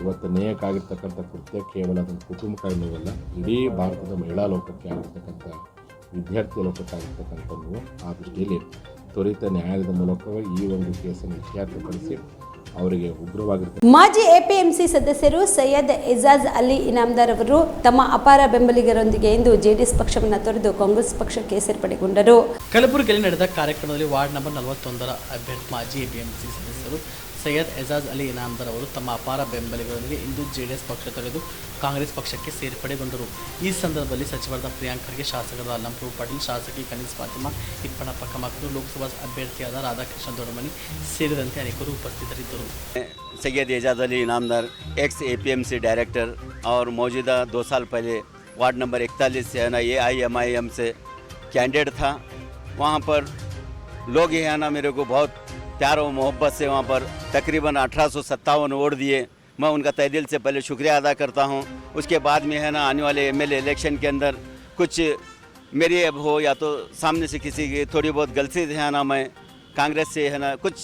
ಇವತ್ತು ನೇಯಕ್ಕಾಗಿರ್ತಕ್ಕಂಥ ಕೃತ್ಯ ಕೇವಲ ಅದನ್ನು ಕುಟುಂಬಕ್ಕಾಗಿ ನೋವಲ್ಲ, ಇಡೀ ಭಾರತದ ಮಹಿಳಾ ಲೋಕಕ್ಕೆ ಆಗಿರ್ತಕ್ಕಂಥ ವಿದ್ಯಾರ್ಥಿ ಲೋಕಕ್ಕಾಗಿರ್ತಕ್ಕಂಥ ನೋವು. ಆ ದೃಷ್ಟಿಯಲ್ಲಿ ತ್ವರಿತ ನ್ಯಾಯಾಲಯದ ಮೂಲಕವೇ ಈ ಒಂದು ಕೇಸನ್ನು ಇತ್ಯರ್ಥಪಡಿಸಿ ಅವರಿಗೆ ಉಗ್ರವಾಗಿರ್ತಕ್ಕಂಥ ಮಾಜಿ ಎಪಿಎಂಸಿ ಸದಸ್ಯರು ಸೈಯದ್ ಎಜಾಜ್ ಅಲಿ ಇನಾಮ್ದಾರ್ ಅವರು ತಮ್ಮ ಅಪಾರ ಬೆಂಬಲಿಗರೊಂದಿಗೆ ಇಂದು ಜೆಡಿಎಸ್ ಪಕ್ಷವನ್ನು ತೊರೆದು ಕಾಂಗ್ರೆಸ್ ಪಕ್ಷಕ್ಕೆ ಸೇರ್ಪಡೆಗೊಂಡರು. ಕಲಬುರಗಿಯಲ್ಲಿ ನಡೆದ ಕಾರ್ಯಕ್ರಮದಲ್ಲಿ ವಾರ್ಡ್ ನಂಬರ್ 41ರ ಅಭ್ಯರ್ಥಿ ಮಾಜಿ ಎಪಿಎಂಸಿ ಸದಸ್ಯರು ಸೈಯದ್ ಎಜಾಜ್ ಅಲಿ ಇನಾಮ್ದಾರ್ ಅವರು ತಮ್ಮ ಅಪಾರ ಬೆಂಬಲಿಗರೊಂದಿಗೆ ಇಂದು ಜೆಡಿಎಸ್ ಪಕ್ಷ ತೊರೆದು ಕಾಂಗ್ರೆಸ್ ಪಕ್ಷಕ್ಕೆ ಸೇರ್ಪಡೆಗೊಂಡರು. ಈ ಸಂದರ್ಭದಲ್ಲಿ ಸಚಿವರಾದ ಪ್ರಿಯಾಂಕ್ ಖರ್ಗೆ, ಶಾಸಕರಾದ ಅಲ್ಲಂಪ್ರಭು ಪಾಟೀಲ್, ಶಾಸಕಿ ಕನೀಸ್ ಫಾತಿಮಾ, ಇಪ್ಪಣಪ್ಪ ಕಮಕ್ರು, ಲೋಕಸಭಾ ಅಭ್ಯರ್ಥಿಯಾದ ರಾಧಾಕೃಷ್ಣ ದೊಡ್ಡಮನಿ ಸೇರಿದಂತೆ ಅನೇಕರು ಉಪಸ್ಥಿತರಿದ್ದರು. Syed Ejaz Ali Inamdar ex APMC director और मौजूदा 2 साल पहले वार्ड नंबर 41 से है ना AIMIM से कैंडिडेट था। वहाँ पर लोग ही है ना मेरे को बहुत प्यार और मोहब्बत से वहाँ पर तकरीबन 1857 वोट दिए। मैं उनका तहे दिल से पहले शुक्रिया अदा करता हूँ। उसके बाद में है ना आने वाले MLA इलेक्शन के अंदर कुछ मेरी अब हो या तो सामने से किसी की थोड़ी बहुत गलती है ना, मैं कांग्रेस से है ना कुछ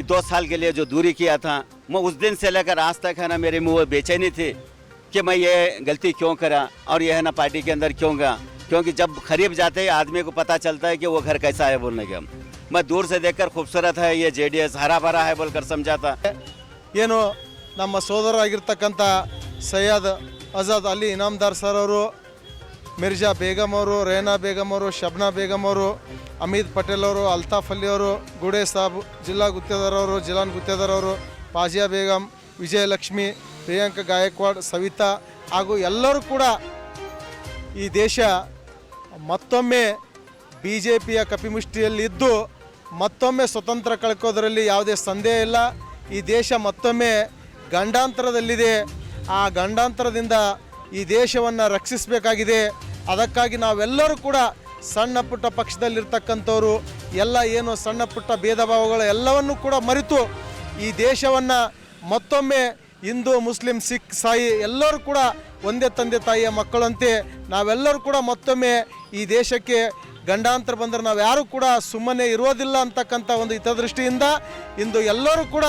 2 साल के लिए जो दूरी किया था, मैं उस दिन से लेकर आज तक है ना मेरे मुँह बेचैनी थी कि मैं ये गलती क्यों करा और ये है ना पार्टी के अंदर क्यों गया, क्योंकि जब करीब जाते ही आदमी को पता चलता है कि वो घर कैसा है बोलने के। मैं दूर से देखकर खूबसूरत है ये JDS हरा भरा है बोलकर समझाता। ಏನು ನಮ್ಮ ಸೋದರರಾಗಿರ್ತಕ್ಕಂಥ ಸೈಯದ್ ಅಜಾದ್ ಅಲಿ ಇನಾಮ್ದಾರ್ ಸರ್ ಅವರು, ಮಿರ್ಜಾ ಬೇಗಮ್ ಅವರು, ರೇನಾ ಬೇಗಮ್ ಅವರು, ಶಬ್ನಾ ಬೇಗಮ್ ಅವರು, ಅಮೀದ್ ಪಟೇಲ್ ಅವರು, ಅಲ್ತಾಫ್ ಅಲಿ ಅವರು, ಗುಡೆ ಸಾಬ್, ಜಿಲ್ಲಾ ಗುತ್ತೇದಾರ್ ಅವರು, ಜಿಲಾನ್ ಗುತ್ತೇದಾರ್ ಅವರು, ಪಾಜಿಯಾ ಬೇಗಮ್, ವಿಜಯಲಕ್ಷ್ಮಿ, ಪ್ರಿಯಾಂಕಾ ಗಾಯಕ್ವಾಡ್, ಸವಿತಾ ಹಾಗೂ ಎಲ್ಲರೂ ಕೂಡ ಈ ದೇಶ ಮತ್ತೊಮ್ಮೆ BJPಯ ಕಪಿಮುಷ್ಟಿಯಲ್ಲಿದ್ದು ಮತ್ತೊಮ್ಮೆ ಸ್ವತಂತ್ರ ಕಳ್ಕೋದರಲ್ಲಿ ಯಾವುದೇ ಸಂದೇಹ ಇಲ್ಲ. ಈ ದೇಶ ಮತ್ತೊಮ್ಮೆ ಗಂಡಾಂತರದಲ್ಲಿದೆ. ಆ ಗಂಡಾಂತರದಿಂದ ಈ ದೇಶವನ್ನು ರಕ್ಷಿಸಬೇಕಾಗಿದೆ. ಅದಕ್ಕಾಗಿ ನಾವೆಲ್ಲರೂ ಕೂಡ ಸಣ್ಣ ಪುಟ್ಟ ಪಕ್ಷದಲ್ಲಿರ್ತಕ್ಕಂಥವ್ರು ಎಲ್ಲ ಏನು ಸಣ್ಣ ಪುಟ್ಟ ಭೇದ ಭಾವಗಳು ಎಲ್ಲವನ್ನೂ ಕೂಡ ಮರೆತು ಈ ದೇಶವನ್ನು ಮತ್ತೊಮ್ಮೆ ಹಿಂದೂ, ಮುಸ್ಲಿಂ, ಸಿಖ್, ಸಾಯಿ ಎಲ್ಲರೂ ಕೂಡ ಒಂದೇ ತಂದೆ ತಾಯಿಯ ಮಕ್ಕಳಂತೆ ನಾವೆಲ್ಲರೂ ಕೂಡ ಮತ್ತೊಮ್ಮೆ ಈ ದೇಶಕ್ಕೆ ಗಂಡಾಂತರ ಬಂದರೆ ನಾವು ಯಾರೂ ಕೂಡ ಸುಮ್ಮನೆ ಇರೋದಿಲ್ಲ ಅಂತಕ್ಕಂಥ ಒಂದು ಹಿತದೃಷ್ಟಿಯಿಂದ ಇಂದು ಎಲ್ಲರೂ ಕೂಡ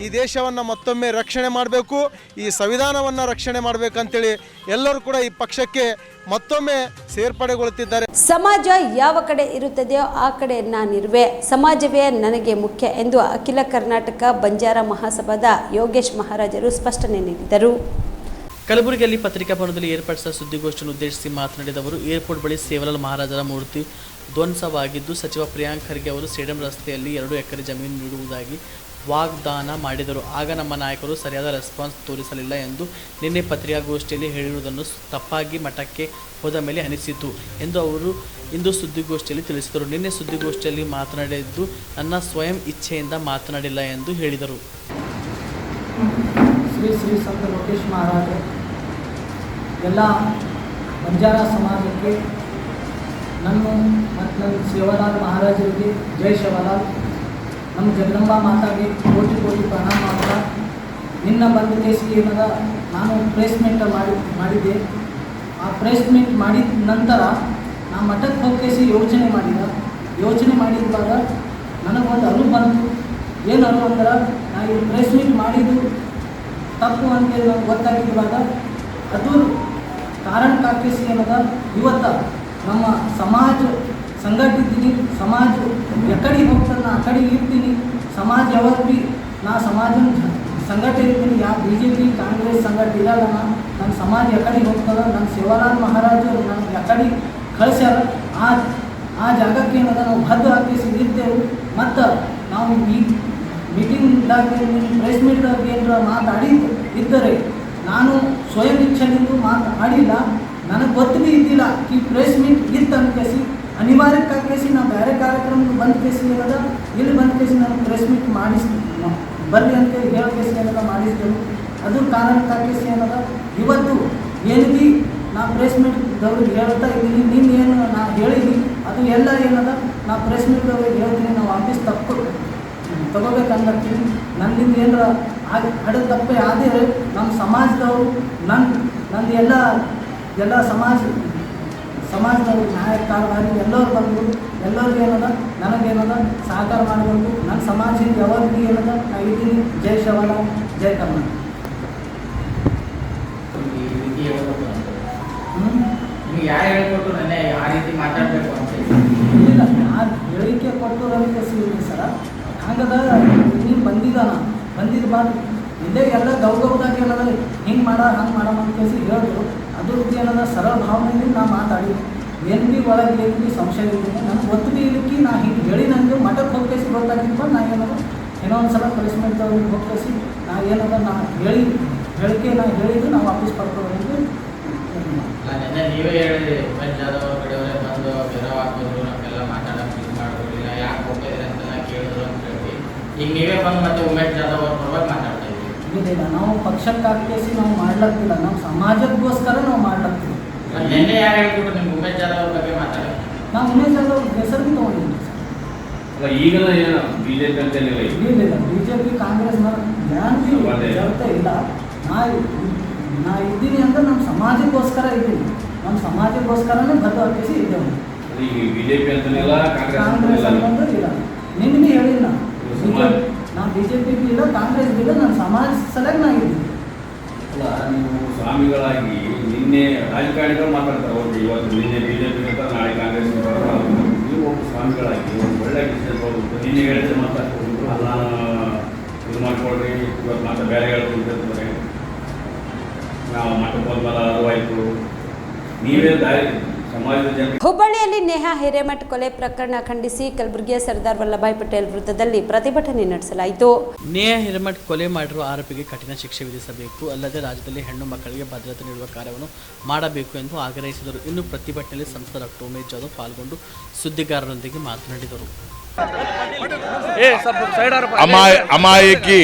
ಈ ದೇಶವನ್ನು ಮತ್ತೊಮ್ಮೆ ರಕ್ಷಣೆ ಮಾಡಬೇಕು, ಈ ಸಂವಿಧಾನವನ್ನು ರಕ್ಷಣೆ ಮಾಡಬೇಕಂತೇಳಿ ಎಲ್ಲರೂ ಕೂಡ ಈ ಪಕ್ಷಕ್ಕೆ ಮತ್ತೊಮ್ಮೆ ಸೇರ್ಪಡೆಗೊಳ್ಳುತ್ತಿದ್ದಾರೆ. ಸಮಾಜ ಯಾವ ಕಡೆ ಇರುತ್ತದೆಯೋ ಆ ಕಡೆ ನಾನಿರುವೆ, ಸಮಾಜವೇ ನನಗೆ ಮುಖ್ಯ ಎಂದು ಅಖಿಲ ಕರ್ನಾಟಕ ಬಂಜಾರ ಮಹಾಸಭಾದ ಯೋಗೇಶ್ ಮಹಾರಾಜರು ಸ್ಪಷ್ಟನೆ ನೀಡಿದರು. ಕಲಬುರಗಿಯಲ್ಲಿ ಪತ್ರಿಕಾ ಭವನದಲ್ಲಿ ಏರ್ಪಡಿಸಿದ ಸುದ್ದಿಗೋಷ್ಠಿಯನ್ನು ಉದ್ದೇಶಿಸಿ ಮಾತನಾಡಿದ ಅವರು, ಏರ್ಪೋರ್ಟ್ ಬಳಿ ಸೇವಲಾಲ್ ಮಹಾರಾಜರ ಮೂರ್ತಿ ಧ್ವಂಸವಾಗಿದ್ದು ಸಚಿವ ಪ್ರಿಯಾಂಕ್ ಖರ್ಗೆ ಅವರು ಸೇಡಂ ರಸ್ತೆಯಲ್ಲಿ 2 ಎಕರೆ ಜಮೀನು ನೀಡುವುದಾಗಿ ವಾಗ್ದಾನ ಮಾಡಿದರು. ಆಗ ನಮ್ಮ ನಾಯಕರು ಸರಿಯಾದ ರೆಸ್ಪಾನ್ಸ್ ತೋರಿಸಲಿಲ್ಲ ಎಂದು ನಿನ್ನೆ ಪತ್ರಿಕಾಗೋಷ್ಠಿಯಲ್ಲಿ ಹೇಳಿರುವುದನ್ನು ತಪ್ಪಾಗಿ ಮಠಕ್ಕೆ ಹೋದ ಮೇಲೆ ಅನಿಸಿತು ಎಂದು ಅವರು ಇಂದು ಸುದ್ದಿಗೋಷ್ಠಿಯಲ್ಲಿ ತಿಳಿಸಿದರು. ನಿನ್ನೆ ಸುದ್ದಿಗೋಷ್ಠಿಯಲ್ಲಿ ಮಾತನಾಡಿದ್ದು ನನ್ನ ಸ್ವಯಂ ಇಚ್ಛೆಯಿಂದ ಮಾತನಾಡಿಲ್ಲ ಎಂದು ಹೇಳಿದರು. ಶ್ರೀ ಶ್ರೀ ಸಂತ ಲೋಕೇಶ್ ಮಹಾರಾಜ ಎಲ್ಲ ಬಂಜಾರ ಸಮಾಜಕ್ಕೆ ನನ್ನ ಮತ್ತು ನನ್ನ ಸೇವಾಲಾಲ್ ಮಹಾರಾಜರಿಗೆ ಜೈ ಸೇವಾಲಾಲ್, ನಮ್ಮ ಜಗದಂಬಾ ಮಾತಾಗಿ ಕೋಟಿ ಕೋಟಿ ಪ್ರಣಾಮ ಮಾಡ್ತಾ ನಿನ್ನ ಬಂದ ಕೇಸಿಗೆ ಏನದ ನಾನು ಪ್ಲೇಸ್ಮೆಂಟ್ ಮಾಡಿದ್ದೆ. ಆ ಪ್ಲೇಸ್ಮೆಂಟ್ ಮಾಡಿದ ನಂತರ ನಾ ಮಠಕ್ಕೆ ಹೋಗಿ ಯೋಚನೆ ಮಾಡಿದಾಗ ನನಗೊಂದು ಅರಿವು ಬಂತು. ಏನು ಅರಿವು ಅಂದ್ರೆ ನಾ ಈ ಪ್ಲೇಸ್ಮೆಂಟ್ ಮಾಡಿದ್ದು ತಪ್ಪು ಅಂತೇಳಿ ನನಗೆ ಗೊತ್ತಾಗಿದ್ದಾಗ ಅದು ಕಾರಣ ಕಾಕೇಸಿ ಏನದ ಇವತ್ತು ನಮ್ಮ ಸಮಾಜ ಸಂಘಟಿದ್ದೀನಿ, ಸಮಾಜ ಎಕಡೆ ಹೋಗ್ತಾನೆ ನಾ ಆ ಕಡೆ ಇರ್ತೀನಿ, ಸಮಾಜ ಯಾವಾಗ ಭೀ ನಾ ಸಮಾಜನ ಸಂಘಟ ಇರ್ತೀನಿ. ಯಾವ BJP ಕಾಂಗ್ರೆಸ್ ಸಂಘಟ ಇರಲ್ಲ. ನನ್ನ ಸಮಾಜ ಎಕಡೆ ಹೋಗ್ತದೆ, ನನ್ನ ಸೇವಾಲಾಲ್ ಮಹಾರಾಜರು ನನಗೆ ಎಕಡೆ ಕಳಿಸ್ಯಾರ. ಆ ಜಾಗಕ್ಕೆ ಏನದ ನಾವು ಬದ್ಧ ಹಾಕಿಸಿ ಇರ್ತೇವೆ. ಮತ್ತು ನಾವು ಈ ಮೀಟಿಂಗ್ದಾಗ ಪ್ರೆಸ್ ಮೀಟ್ದಾಗ ಏನಾರ ಮಾತಾಡಿ ಇದ್ದರೆ ನಾನು ಸ್ವಯಂ ಇಚ್ಛೆಯಿಂದ ಮಾತಾಡಿಲ್ಲ. ನನಗೆ ಗೊತ್ತು ಭೀ ಇದ್ದಿಲ್ಲ ಈ ಪ್ರೆಸ್ ಮೀಟ್ ಇತ್ತು ಅನ್ಕೇಸಿ ಅನಿವಾರ್ಯಕ್ಕಾಗಿ ನಾವು ಬೇರೆ ಕಾರ್ಯಕ್ರಮಕ್ಕೆ ಬಂದ ಕೇಸಿ ಏನದ ಇಲ್ಲಿ ಬಂದ ಕೇಸಿ ನಾನು ಪ್ರೆಸ್ ಮೀಟ್ ಬರ್ರಿ ಅಂತ ಹೇಳಕೇಸಿ ಏನದ ಮಾಡಿದ್ದೆವು. ಅದು ಕಾರಣಕ್ಕಾಗಿ ಏನದ ಇವತ್ತು ಏನು ಭೀ ನಾ ಪ್ರೆಸ್ ಮೀಟ್ದವ್ರಿಗೆ ಹೇಳ್ತಾ ಇದ್ದೀನಿ, ನೀನು ಏನು ನಾ ಹೇಳಿದ್ದೀನಿ ಅದು ಎಲ್ಲ ಏನದ ನಾ ಪ್ರೆಸ್ ಮೀಟ್ದವ್ರಿಗೆ ಹೇಳ್ತೀನಿ, ನಾವು ವಾಪಸ್ ತಪ್ಪು ತಗೋಬೇಕಂತೀನಿ. ನನ್ನಿಂದ ಏನಾರ ಹಡದ ತಪ್ಪೇ ಆದರೆ ನಮ್ಮ ಸಮಾಜದವರು ನಂದು ಎಲ್ಲ ಸಮಾಜದವ್ರು ನಾಯಕ ಕಾರ್ಯವಾರಿ ಎಲ್ಲರೂ ಬಂದು ಎಲ್ಲರಿಗೂ ಏನದ ನನಗೇನದ ಸಹಕಾರ ಮಾಡಬೇಕು. ನನ್ನ ಸಮಾಜದಿಂದ ಯಾವಾಗಲೂ ಏನದ ನಾ ಇದ್ದೀನಿ. ಜೈ ಶಿವಲಾಲ್, ಜೈ ಕರ್ನಾಟಕ. ನಿಮಗೆ ಯಾರು ಹೇಳ್ಕೊಟ್ಟು ನನ್ನ ಆ ರೀತಿ ಮಾತಾಡಬೇಕು ಅಂತ ಇಲ್ಲ, ನಾನು ಹೇಳಿಕೆ ಕೊಟ್ಟು ರವಿಕೆ ಸಿಗುತ್ತೆ ಸರ. ಹಂಗದ ನೀನು ಬಂದಿದ್ದು ಬಾರ್ದು ಇದೇ ಎಲ್ಲ ಗೌರವದಾಗ ಏನದ ಹಿಂಗೆ ಹಂಗೆ ಮಾಡಮ್ಮ ಅಂತ ಕೇಸಿ ಹೇಳಿದ್ರು. ಅದು ಏನದ ಸರಳ ಭಾವನೆಯಲ್ಲಿ ನಾ ಮಾತಾಡಿ ಏನು ಭೀ ಒಳಗೆ ಏನು ಭೀ ಸಂಶಯ ಇದ್ದೀನಿ. ನನಗೆ ಗೊತ್ತು ಭೀ ಇಲ್ಲಿಕ್ಕೆ ನಾ ಹಿಂಗೆ ಹೇಳಿ ನನಗೆ ಮಠಕ್ಕೆ ಹೋಗ್ಕೇಸಿ ಗೊತ್ತಾಗಿತ್ತು. ನಾ ಏನದ ಇನ್ನೊಂದು ಸಲ ಕಳಿಸ್ಮೆಂಟ್ದವ್ರಿಗೆ ಹೋಗ್ಕೇಸಿ ನಾ ಏನದ ನಾ ಹೇಳಿಕೆ ನಾ ಹೇಳಿದ್ದು ನಾವು ವಾಪಸ್ ಪಡ್ಕೊಳ್ಳೋದು. ನೀವೇ ಹೇಳಿದ್ರಿ ಉಮೇಶ್ ಜಾಧವ್ ಅವ್ರ ಕಡೆಯವರೇ ಬಂದು ಬೆರವ್ ಹಾಕಿದ್ರು, ನಮಗೆಲ್ಲ ಮಾತಾಡೋಕೆ ಇದು ಮಾಡೋದಿಲ್ಲ, ಯಾಕೆ ಹೋಗ್ತಿದ್ರಿ ಅಂತೆಲ್ಲ ಕೇಳಿದ್ರು ಅಂತ ಹೇಳಿ ಈಗ ನೀವೇ ಬಂದು ಮತ್ತೆ ಉಮೇಶ್ ಜಾಧವ್ ಅವ್ರ ಪರವಾಗಿ ಮಾತಾಡ್ತಾ ಇದ್ದೀವಿ. ಇಲ್ಲ, ನಾವು ಪಕ್ಷಕ್ಕೆ ಹಾಕಿಸಿ ನಾವು ಮಾಡ್ಲಕ್ತಿಲ್ಲ, ನಾವು ಸಮಾಜಕ್ಕೋಸ್ಕರ ನಾವು ಮಾಡ್ಲಕ್ತೀವಿ. ನಿನ್ನೆ ಯಾರು ಹೇಳ್ಬಿಟ್ಟು ನಿಮ್ಗೆ ಉಮೇಶ್ ಜಾಧವ್ ಅವ್ರ ಬಗ್ಗೆ ಮಾತಾಡಿ? ನಾವು ಉಮೇಶ್ ಜಾಧವ್ ಅವ್ರ ಹೆಸರು ತೊಗೊಂಡಿದ್ದೀವಿ ಸರ್. ಈಗಲೂ ಏನು ಬಿಜೆಪಿ ಅಂತ ಇಲ್ಲ, ಬಿಜೆಪಿ ಕಾಂಗ್ರೆಸ್ ಜೊತೆ ಇಲ್ಲ. ನಾ ಇದ್ದೀನಿ ಅಂದ್ರೆ ನಮ್ಮ ಸಮಾಜಕ್ಕೋಸ್ಕರ ಇದ್ದೀನಿ, ನಮ್ಮ ಸಮಾಜಕ್ಕೋಸ್ಕರನೇ ಬದ್ಧ ಹಾಕಿಸಿ ಇದ್ದೇವೆ. ಬಿಜೆಪಿ ಅಂತಲಿಲ್ಲ, ಕಾಂಗ್ರೆಸ್ ಅನ್ನೋದು ಇಲ್ಲ. ನಿನ್ನೆ ಹೇಳಿಲ್ಲ ನಾ ಬಿಜೆಪಿ ಇಲ್ಲ, ಕಾಂಗ್ರೆಸ್ ಇಲ್ಲ, ನನ್ನ ಸಮಾಜ ಸಲಗ ನಾ ಇದ್ದೀನಿ. ಅಲ್ಲ, ನೀವು ಸ್ವಾಮಿಗಳಾಗಿ ನಿನ್ನೆ ರಾಜಕಾರಣಿಗಳು ಮಾತಾಡ್ತಾರೆ, ಹೋಗಿ ಇವತ್ತು ನಿನ್ನೆ ಬಿಜೆಪಿ ಅಂತ ನಾಳೆ ಕಾಂಗ್ರೆಸ್ ನೀವು ಒಬ್ಬ ಸ್ವಾಮಿಗಳಾಗಿ ಒಂದು ಒಳ್ಳೆ ವಿಷಯ ನಿನ್ನೆ ಹೇಳಿದ್ರೆ ಮಾತಾಡ್ಕೊಂಡು ನಾನು ಇದು ಮಾಡ್ಕೊಳ್ರಿ, ಇವತ್ತು ಮಾತ್ರ ಬೇರೆ ಹೇಳ್ತಾರೆ, ನಾವು ಮಠಕ್ಕೆ ಬಂದ್ಮೇಲೆ ಅರಿವಾಯಿತು, ನೀವೇ ದಾರಿ ಸಮಾಜದ ಜನ. ಹುಬ್ಬಳ್ಳಿಯಲ್ಲಿ ನೇಹಾ ಹಿರೇಮಠ್ ಕೊಲೆ ಪ್ರಕರಣ ಖಂಡಿಸಿ ಕಲಬುರಗಿಯ ಸರ್ದಾರ್ ವಲ್ಲಭಾಯ್ ಪಟೇಲ್ ವೃತ್ತದಲ್ಲಿ ಪ್ರತಿಭಟನೆ ನಡೆಸಲಾಯಿತು. ನೇಹಾ ಹಿರೇಮಠ್ ಕೊಲೆ ಮಾಡಿರುವ ಆರೋಪಿಗೆ ಕಠಿಣ ಶಿಕ್ಷೆ ವಿಧಿಸಬೇಕು, ಅಲ್ಲದೆ ರಾಜ್ಯದಲ್ಲಿ ಹೆಣ್ಣು ಮಕ್ಕಳಿಗೆ ಭದ್ರತೆ ನೀಡುವ ಕಾರ್ಯವನ್ನು ಮಾಡಬೇಕು ಎಂದು ಆಗ್ರಹಿಸಿದರು. ಇನ್ನು ಪ್ರತಿಭಟನೆಯಲ್ಲಿ ಸಂಸದ ಡಾಕ್ಟರ್ ಉಮೇಶ್ ಜಾಧವ್ ಪಾಲ್ಗೊಂಡು ಸುದ್ದಿಗಾರರೊಂದಿಗೆ ಮಾತನಾಡಿದರು.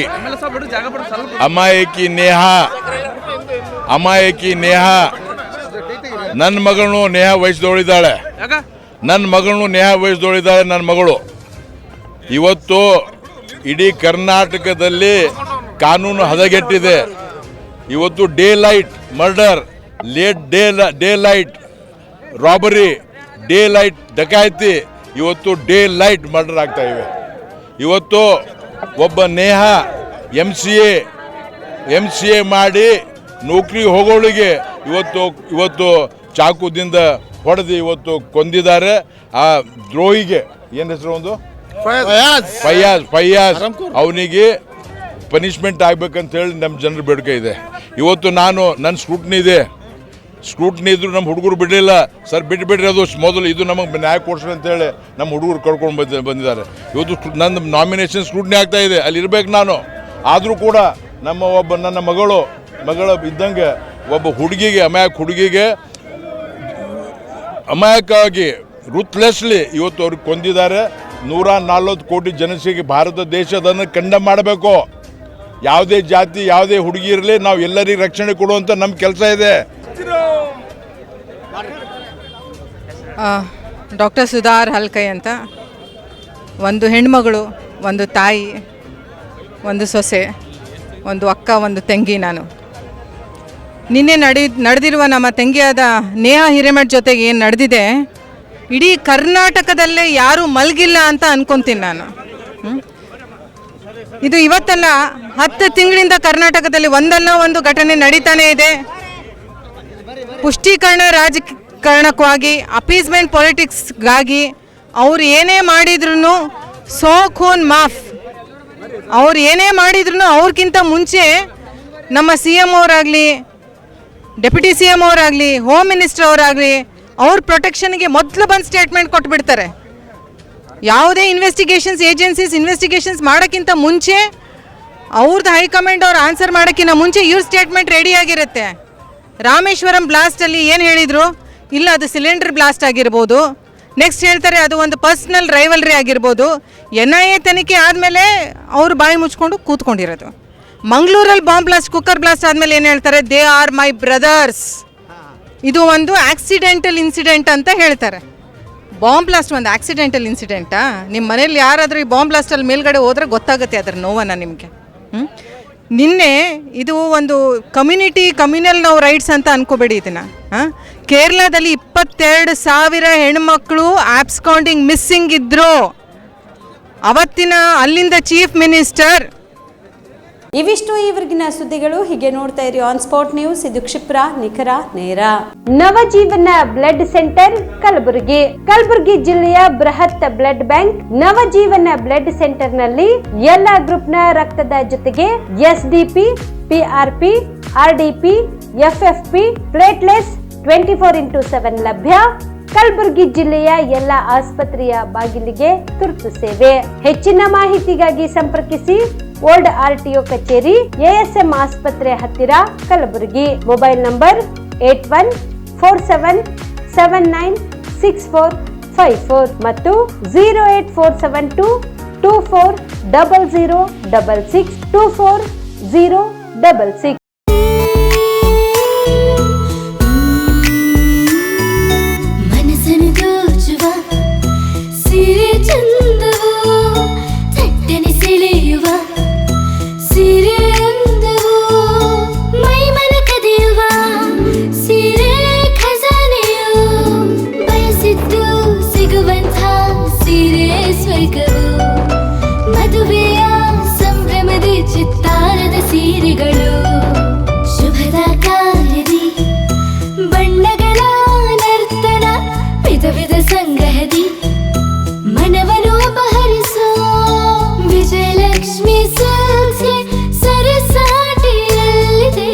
ಅಮಾಯಕಿ ನೇಹಾ ನನ್ನ ಮಗಳನ್ನು ನೇಹಾ ವಯಸ್ಸದವಳಿದ್ದಾಳೆ. ನನ್ನ ಮಗಳು ಇವತ್ತು ಇಡೀ ಕರ್ನಾಟಕದಲ್ಲಿ ಕಾನೂನು ಹದಗೆಟ್ಟಿದೆ. ಇವತ್ತು daylight murder, daylight robbery, daylight ಡಕಾಯಿತಿ, ಇವತ್ತು ಡೇ ಲೈಟ್ ಮರ್ಡರ್ ಆಗ್ತಾ ಇವೆ. ಇವತ್ತು ಒಬ್ಬ ನೇಹಾ MCA ಮಾಡಿ ನೌಕರಿ ಹೋಗೋಳಿಗೆ ಇವತ್ತು ಚಾಕುದಿಂದ ಹೊಡೆದು ಇವತ್ತು ಕೊಂದಿದ್ದಾರೆ. ಆ ದ್ರೋಹಿಗೆ ಏನು ಹೆಸರು, ಒಂದು ಫಯ್ಯಾಜ್ ಅವನಿಗೆ ಪನಿಷ್ಮೆಂಟ್ ಆಗ್ಬೇಕಂತ ಹೇಳಿ ನಮ್ಮ ಜನರ ಬೇಡಿಕೆ ಇದೆ. ಇವತ್ತು ನನ್ನ ಸ್ಕ್ರೂಟ್ನಿ ಇದ್ರು ನಮ್ಮ ಹುಡುಗರು ಬಿಡಲಿಲ್ಲ. ಸರ್ ಬಿಟ್ಬಿಡ್ರಿ, ಅದು ಮೊದಲು ಇದು ನಮಗೆ ನ್ಯಾಯ ಕೊಡ್ಸ್ರಿ ಅಂತೇಳಿ ನಮ್ಮ ಹುಡುಗರು ಕರ್ಕೊಂಡು ಬಂದಿದ್ದಾರೆ. ಇವತ್ತು ನನ್ನ ನಾಮಿನೇಷನ್ ಸ್ಕ್ರೂಟ್ನಿ ಆಗ್ತಾ ಇದೆ, ಅಲ್ಲಿ ಇರ್ಬೇಕು ನಾನು. ಆದರೂ ಕೂಡ ನನ್ನ ಮಗಳು ಇದ್ದಂಗೆ ಒಬ್ಬ ಹುಡುಗಿಗೆ ಅಮಾಯಕವಾಗಿ ರುತ್ಲೆಸ್ಲಿ ಇವತ್ತು ಅವ್ರಿಗೆ ಕೊಂದಿದ್ದಾರೆ. 140 ಕೋಟಿ ಜನಸಂಖ್ಯೆ ಭಾರತ ದೇಶದನ್ನು ಕಂಡಮ್ ಮಾಡಬೇಕು. ಯಾವುದೇ ಜಾತಿ ಯಾವುದೇ ಹುಡುಗಿ ಇರಲಿ, ನಾವು ಎಲ್ಲರಿಗೂ ರಕ್ಷಣೆ ಕೊಡುವಂಥ ನಮ್ಮ ಕೆಲಸ ಇದೆ. ಡಾಕ್ಟರ್ ಸುಧಾರ್ ಹಲ್ಕೈ ಅಂತ, ಒಂದು ಹೆಣ್ಮಗಳು, ಒಂದು ತಾಯಿ, ಒಂದು ಸೊಸೆ, ಒಂದು ಅಕ್ಕ, ಒಂದು ತಂಗಿ. ನಾನು ನಿನ್ನೆ ನಡೆದಿರುವ ನಮ್ಮ ತಂಗಿಯಾದ ನೇಹಾ ಹಿರೇಮಠ್ ಜೊತೆಗೆ ಏನು ನಡೆದಿದೆ, ಇಡೀ ಕರ್ನಾಟಕದಲ್ಲೇ ಯಾರೂ ಮಲಗಿಲ್ಲ ಅಂತ ಅನ್ಕೊತೀನಿ ನಾನು. ಇದು ಇವತ್ತಲ್ಲ, 10 ತಿಂಗಳಿಂದ ಕರ್ನಾಟಕದಲ್ಲಿ ಒಂದಲ್ಲ ಒಂದು ಘಟನೆ ನಡೀತಾನೆ ಇದೆ. ಪುಷ್ಟೀಕರಣ ರಾಜಕಾರಣಕ್ಕಾಗಿ, ಅಪೀಸ್ಮೆಂಟ್ ಪೊಲಿಟಿಕ್ಸ್ಗಾಗಿ ಅವ್ರು ಏನೇ ಮಾಡಿದ್ರು ಸೋ ಖೂನ್ ಮಾಫ್. ಅವ್ರು ಏನೇ ಮಾಡಿದ್ರು ಅವ್ರಿಗಿಂತ ಮುಂಚೆ ನಮ್ಮ CM ಅವರಾಗಲಿ, ಡೆಪ್ಯೂಟಿ CM ಅವರಾಗಲಿ, ಹೋಮ್ ಮಿನಿಸ್ಟರ್ ಅವರಾಗಲಿ ಅವ್ರ ಪ್ರೊಟೆಕ್ಷನ್ಗೆ ಮೊದಲು ಬಂದು ಸ್ಟೇಟ್ಮೆಂಟ್ ಕೊಟ್ಬಿಡ್ತಾರೆ. ಯಾವುದೇ ಇನ್ವೆಸ್ಟಿಗೇಷನ್ಸ್ ಮಾಡೋಕ್ಕಿಂತ ಮುಂಚೆ, ಅವ್ರದ್ದು ಹೈಕಮಾಂಡ್ ಅವ್ರು ಆನ್ಸರ್ ಮಾಡೋಕ್ಕಿಂತ ಮುಂಚೆ ಇವ್ರ ಸ್ಟೇಟ್ಮೆಂಟ್ ರೆಡಿಯಾಗಿರುತ್ತೆ. ರಾಮೇಶ್ವರಂ ಬ್ಲಾಸ್ಟಲ್ಲಿ ಏನು ಹೇಳಿದರು, ಇಲ್ಲ ಅದು ಸಿಲಿಂಡರ್ ಬ್ಲಾಸ್ಟ್ ಆಗಿರ್ಬೋದು, ನೆಕ್ಸ್ಟ್ ಹೇಳ್ತಾರೆ ಅದು ಒಂದು ಪರ್ಸ್ನಲ್ ರೈವಲ್ರಿ ಆಗಿರ್ಬೋದು. NIA ತನಿಖೆ ಆದಮೇಲೆ ಅವರು ಬಾಯಿ ಮುಚ್ಕೊಂಡು ಕೂತ್ಕೊಂಡಿರೋದು. ಮಂಗಳೂರಲ್ಲಿ ಬಾಂಬ್ ಬ್ಲಾಸ್ಟ್, ಕುಕ್ಕರ್ ಬ್ಲಾಸ್ಟ್ ಆದಮೇಲೆ ಏನು ಹೇಳ್ತಾರೆ, ದೇ ಆರ್ ಮೈ ಬ್ರದರ್ಸ್. ಇದು ಒಂದು ಆಕ್ಸಿಡೆಂಟಲ್ ಇನ್ಸಿಡೆಂಟ್ ಅಂತ ಹೇಳ್ತಾರೆ. ಬಾಂಬ್ ಬ್ಲಾಸ್ಟ್ ಒಂದು ಆಕ್ಸಿಡೆಂಟಲ್ ಇನ್ಸಿಡೆಂಟಾ? ನಿಮ್ಮ ಮನೇಲಿ ಯಾರಾದರೂ ಈ ಬಾಂಬ್ ಬ್ಲಾಸ್ಟಲ್ಲಿ ಮೇಲ್ಗಡೆ ಹೋದರೆ ಗೊತ್ತಾಗುತ್ತೆ ಅದರ ನೋವನ್ನು ನಿಮಗೆ. ನಿನ್ನೆ ಇದು ಒಂದು ಕಮ್ಯುನಲ್ ನಾವು ರೈಟ್ಸ್ ಅಂತ ಅನ್ಕೋಬೇಡಿ ಇದನ್ನು. ಕೇರಳದಲ್ಲಿ 22,000 ಹೆಣ್ಮಕ್ಳು ಆಬ್ಸ್ಕಾಂಡಿಂಗ್ ಮಿಸ್ಸಿಂಗ್ ಇದ್ರು. ಅವತ್ತಿನ ಅಲ್ಲಿಂದ ಚೀಫ್ ಮಿನಿಸ್ಟರ್. ಇವಿಷ್ಟು ಈವರೆಗಿನ ಸುದ್ದಿಗಳು. ಹೀಗೆ ನೋಡ್ತಾ ಇರಿ ಆನ್ ಸ್ಪಾಟ್ ನ್ಯೂಸ್. ಇದು ಕ್ಷಿಪ್ರ, ನಿಖರ, ನೇರ. Navajeevan blood centre Kalaburagi. ಕಲಬುರಗಿ ಜಿಲ್ಲೆಯ ಬೃಹತ್ blood bank Navajeevan blood centre ನಲ್ಲಿ ಎಲ್ಲ ಗ್ರೂಪ್ ನ ರಕ್ತದ ಜೊತೆಗೆ SDP, PRP, RDP, FFP, ಪ್ಲೇಟ್ಲೆಸ್ 24x7 ಲಭ್ಯ. ಕಲಬುರಗಿ ಜಿಲ್ಲೆಯ ಎಲ್ಲ ಆಸ್ಪತ್ರೆಯ ಬಾಗಿಲಿಗೆ ತುರ್ತು ಸೇವೆ. ಹೆಚ್ಚಿನ ಮಾಹಿತಿಗಾಗಿ ಸಂಪರ್ಕಿಸಿ ಓಲ್ಡ್ RTO ಕಚೇರಿ, ASM ಆಸ್ಪತ್ರೆ ಹತ್ತಿರ, ಕಲಬುರಗಿ. ಮೊಬೈಲ್ ನಂಬರ್ 8147979654 ಮತ್ತು 08472240066 24066. ಮದುವೆಯ ಸಂಭ್ರಮದ ಚಿತ್ತಾರದ ಸೀರೆಗಳು, ಶುಭದ ಕಾರ್ಯದಿ ಬಣ್ಣಗಳ ನರ್ತನ, ವಿಧ ವಿಧ ಸಂಗ್ರಹದಿ ಮನವನ್ನು ಅಪಹರಿಸೋ ವಿಜಯಲಕ್ಷ್ಮಿ ಸಿಲ್ಕ್ಸ್ ಸರಸಾಟಿಯಲ್ಲಿದೆ.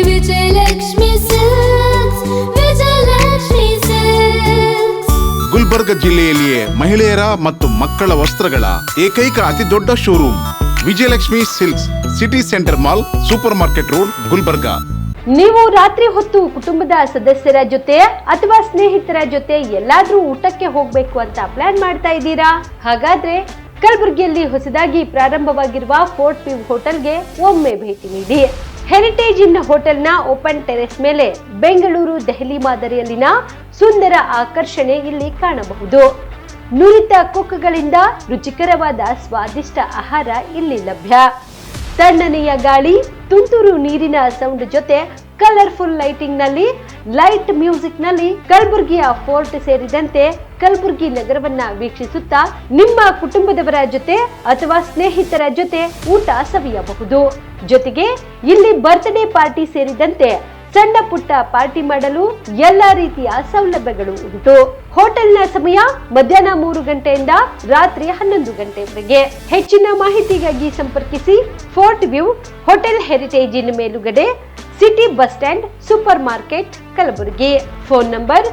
Vijayalakshmi silks, Vijayalakshmi silks. ಗುಲ್ಬರ್ಗ ಜಿಲ್ಲೆಯಲ್ಲಿಯೇ ಮಹಿಳೆಯರ ಮತ್ತು ಮಕ್ಕಳ ವಸ್ತ್ರಗಳ ಏಕೈಕ ಅತಿ ದೊಡ್ಡ showroom Vijayalakshmi silks, city centre mall, super market road, Gulbarga. ನೀವು ರಾತ್ರಿ ಹೊತ್ತು ಕುಟುಂಬದ ಸದಸ್ಯರ ಜೊತೆ ಅಥವಾ ಸ್ನೇಹಿತರ ಜೊತೆ ಎಲ್ಲಾದ್ರೂ ಊಟಕ್ಕೆ ಹೋಗ್ಬೇಕು ಅಂತ ಪ್ಲಾನ್ ಮಾಡ್ತಾ ಇದ್ದೀರಾ? ಹಾಗಾದ್ರೆ ಕಲಬುರಗಿಯಲ್ಲಿ ಹೊಸದಾಗಿ ಪ್ರಾರಂಭವಾಗಿರುವ ಫೋರ್ಟ್ ವ್ಯೂ ಹೋಟೆಲ್ಗೆ ಒಮ್ಮೆ ಭೇಟಿ ನೀಡಿ. ಹೆರಿಟೇಜ್ ಇನ್ ಹೋಟೆಲ್ನ ಓಪನ್ ಟೆರೆಸ್ ಮೇಲೆ ಬೆಂಗಳೂರು, ದೆಹಲಿ ಮಾದರಿಯಲ್ಲಿನ ಸುಂದರ ಆಕರ್ಷಣೆ ಇಲ್ಲಿ ಕಾಣಬಹುದು. ನುರಿತ ಕುಕ್ಗಳಿಂದ ರುಚಿಕರವಾದ ಸ್ವಾದಿಷ್ಟ ಆಹಾರ ಇಲ್ಲಿ ಲಭ್ಯ. ತಣ್ಣನೆಯ ಗಾಳಿ, ತುಂತುರು ನೀರಿನ ಸೌಂಡ್ ಜೊತೆ ಕಲರ್ಫುಲ್ ಲೈಟಿಂಗ್ ನಲ್ಲಿ, ಲೈಟ್ ಮ್ಯೂಸಿಕ್ ನಲ್ಲಿ ಕಲಬುರಗಿಯ ಫೋರ್ಟ್ ಸೇರಿದಂತೆ ಕಲಬುರಗಿ ನಗರವನ್ನ ವೀಕ್ಷಿಸುತ್ತಾ ನಿಮ್ಮ ಕುಟುಂಬದವರ ಜೊತೆ ಅಥವಾ ಸ್ನೇಹಿತರ ಜೊತೆ ಊಟ ಸವಿಯಬಹುದು. ಜೊತೆಗೆ ಇಲ್ಲಿ ಬರ್ತ್ಡೇ ಪಾರ್ಟಿ ಸೇರಿದಂತೆ ಸಣ್ಣ ಪುಟ್ಟ ಪಾರ್ಟಿ ಮಾಡಲು ಎಲ್ಲಾ ರೀತಿಯ ಸೌಲಭ್ಯಗಳು ಉಂಟು. ಹೋಟೆಲ್ನ ಸಮಯ ಮಧ್ಯಾಹ್ನ 3 ಗಂಟೆಯಿಂದ ರಾತ್ರಿ 11 ಗಂಟೆವರೆಗೆ. ಹೆಚ್ಚಿನ ಮಾಹಿತಿಗಾಗಿ ಸಂಪರ್ಕಿಸಿ ಫೋರ್ಟ್ ವ್ಯೂ ಹೋಟೆಲ್, ಹೆರಿಟೇಜ್ ಇನ್ ಮೇಲುಗಡೆ, city bus stand, super market, Kalaburagi. Phone number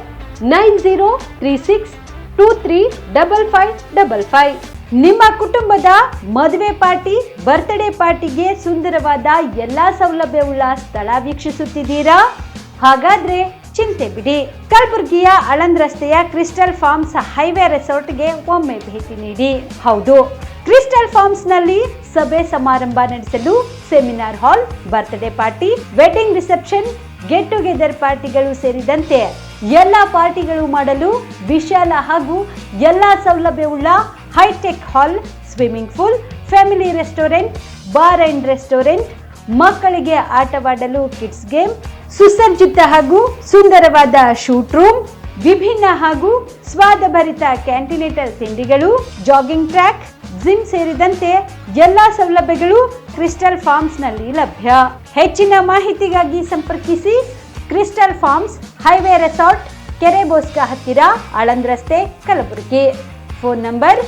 9036235555. ನಿಮ್ಮ ಕುಟುಂಬದ ಮದುವೆ ಪಾರ್ಟಿ, ಬರ್ತ್ಡೇ ಪಾರ್ಟಿಗೆ ಸುಂದರವಾದ ಎಲ್ಲಾ ಸೌಲಭ್ಯವುಳ್ಳ ಸ್ಥಳ ವೀಕ್ಷಿಸುತ್ತಿದ್ದೀರಾ? ಹಾಗಾದ್ರೆ ಚಿಂತೆ ಬಿಡಿ. ಕಲಬುರಗಿಯ ಆಳಂದ್ ರಸ್ತೆಯ ಕ್ರಿಸ್ಟಲ್ ಫಾರ್ಮ್ಸ್ ಹೈವೇ ರೆಸಾರ್ಟ್ಗೆ ಒಮ್ಮೆ ಭೇಟಿ ನೀಡಿ. ಹೌದು, ಕ್ರಿಸ್ಟಲ್ ಫಾರ್ಮ್ಸ್ ನಲ್ಲಿ ಸಭೆ ಸಮಾರಂಭ ನಡೆಸಲು seminar hall, birthday party, wedding reception, get together ಪಾರ್ಟಿಗಳು ಸೇರಿದಂತೆ ಎಲ್ಲ ಪಾರ್ಟಿಗಳು ಮಾಡಲು ವಿಶಾಲ ಹಾಗೂ ಎಲ್ಲ ಸೌಲಭ್ಯವುಳ್ಳ hitech hall, swimming pool, family restaurant, bar and restaurant, ಮಕ್ಕಳಿಗೆ ಆಟವಾಡಲು ಕಿಡ್ಸ್ ಗೇಮ್, ಸುಸಜ್ಜಿತ ಹಾಗೂ ಸುಂದರವಾದ ಶೂಟ್ ರೂಮ್, ವಿಭಿನ್ನ ಹಾಗೂ ಸ್ವಾದಭರಿತ ಕ್ಯಾಂಟಿನೇಟರ್ ತಿಂಡಿಗಳು, ಜಾಗಿಂಗ್ ಟ್ರ್ಯಾಕ್, ಜಿಮ್ ಸೇರಿದಂತೆ ಎಲ್ಲಾ ಸೌಲಭ್ಯಗಳು ಕ್ರಿಸ್ಟಲ್ ಫಾರ್ಮ್ಸ್ ನಲ್ಲಿ ಲಭ್ಯ. ಹೆಚ್ಚಿನ ಮಾಹಿತಿಗಾಗಿ ಸಂಪರ್ಕಿಸಿ ಕ್ರಿಸ್ಟಲ್ ಫಾರ್ಮ್ಸ್ ಹೈವೇ ರೆಸಾರ್ಟ್, ಕೆರೆ ಬೋಸ್ಕಾ ಹತ್ತಿರ, ಆಳಂದ್ ರಸ್ತೆ, ಕಲಬುರಗಿ. Phone number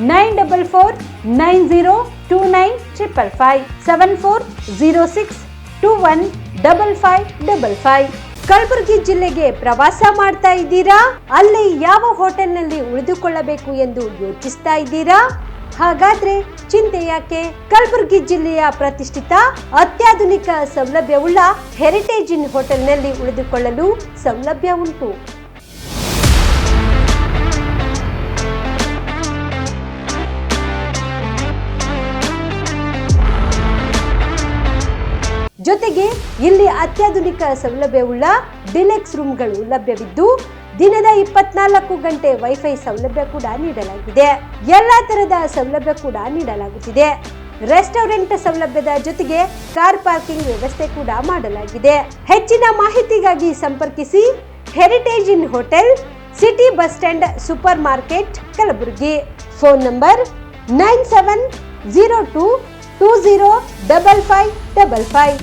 9490295555 7406215555. ಕಲಬುರಗಿ ಜಿಲ್ಲೆಗೆ ಪ್ರವಾಸ ಮಾಡ್ತಾ ಇದ್ದೀರಾ? ಅಲ್ಲಿ ಯಾವ ಹೋಟೆಲ್ನಲ್ಲಿ ಉಳಿದುಕೊಳ್ಳಬೇಕು ಎಂದು ಯೋಚಿಸ್ತಾ ಇದ್ದೀರಾ? ಹಾಗಾದ್ರೆ ಚಿಂತೆ ಯಾಕೆ? ಕಲಬುರಗಿ ಜಿಲ್ಲೆಯ ಪ್ರತಿಷ್ಠಿತ ಅತ್ಯಾಧುನಿಕ ಸೌಲಭ್ಯವುಳ್ಳ ಹೆರಿಟೇಜ್ ಇನ್ ಹೋಟೆಲ್ನಲ್ಲಿ ಉಳಿದುಕೊಳ್ಳಲು ಸೌಲಭ್ಯ ಉಂಟು. ಜೊತೆಗೆ ಇಲ್ಲಿ ಅತ್ಯಾಧುನಿಕ ಸೌಲಭ್ಯವುಳ್ಳ ಡಿಲೆಕ್ಸ್ ರೂಮ್ಗಳು ಲಭ್ಯವಿದ್ದು ದಿನದ 24 ಗಂಟೆ ವೈಫೈ ಸೌಲಭ್ಯ ಕೂಡ ನೀಡಲಾಗಿದೆ. ಎಲ್ಲಾ ತರಹದ ಸೌಲಭ್ಯ ಕೂಡ ನೀಡಲಾಗುತ್ತಿದೆ. ರೆಸ್ಟೋರೆಂಟ್ ಸೌಲಭ್ಯದ ಜೊತೆಗೆ ಕಾರ್ ಪಾರ್ಕಿಂಗ್ ವ್ಯವಸ್ಥೆ ಕೂಡ ಮಾಡಲಾಗಿದೆ. ಹೆಚ್ಚಿನ ಮಾಹಿತಿಗಾಗಿ ಸಂಪರ್ಕಿಸಿ heritage inn hotel, city bus stand, super market, Kalaburagi. Phone number 9702205555.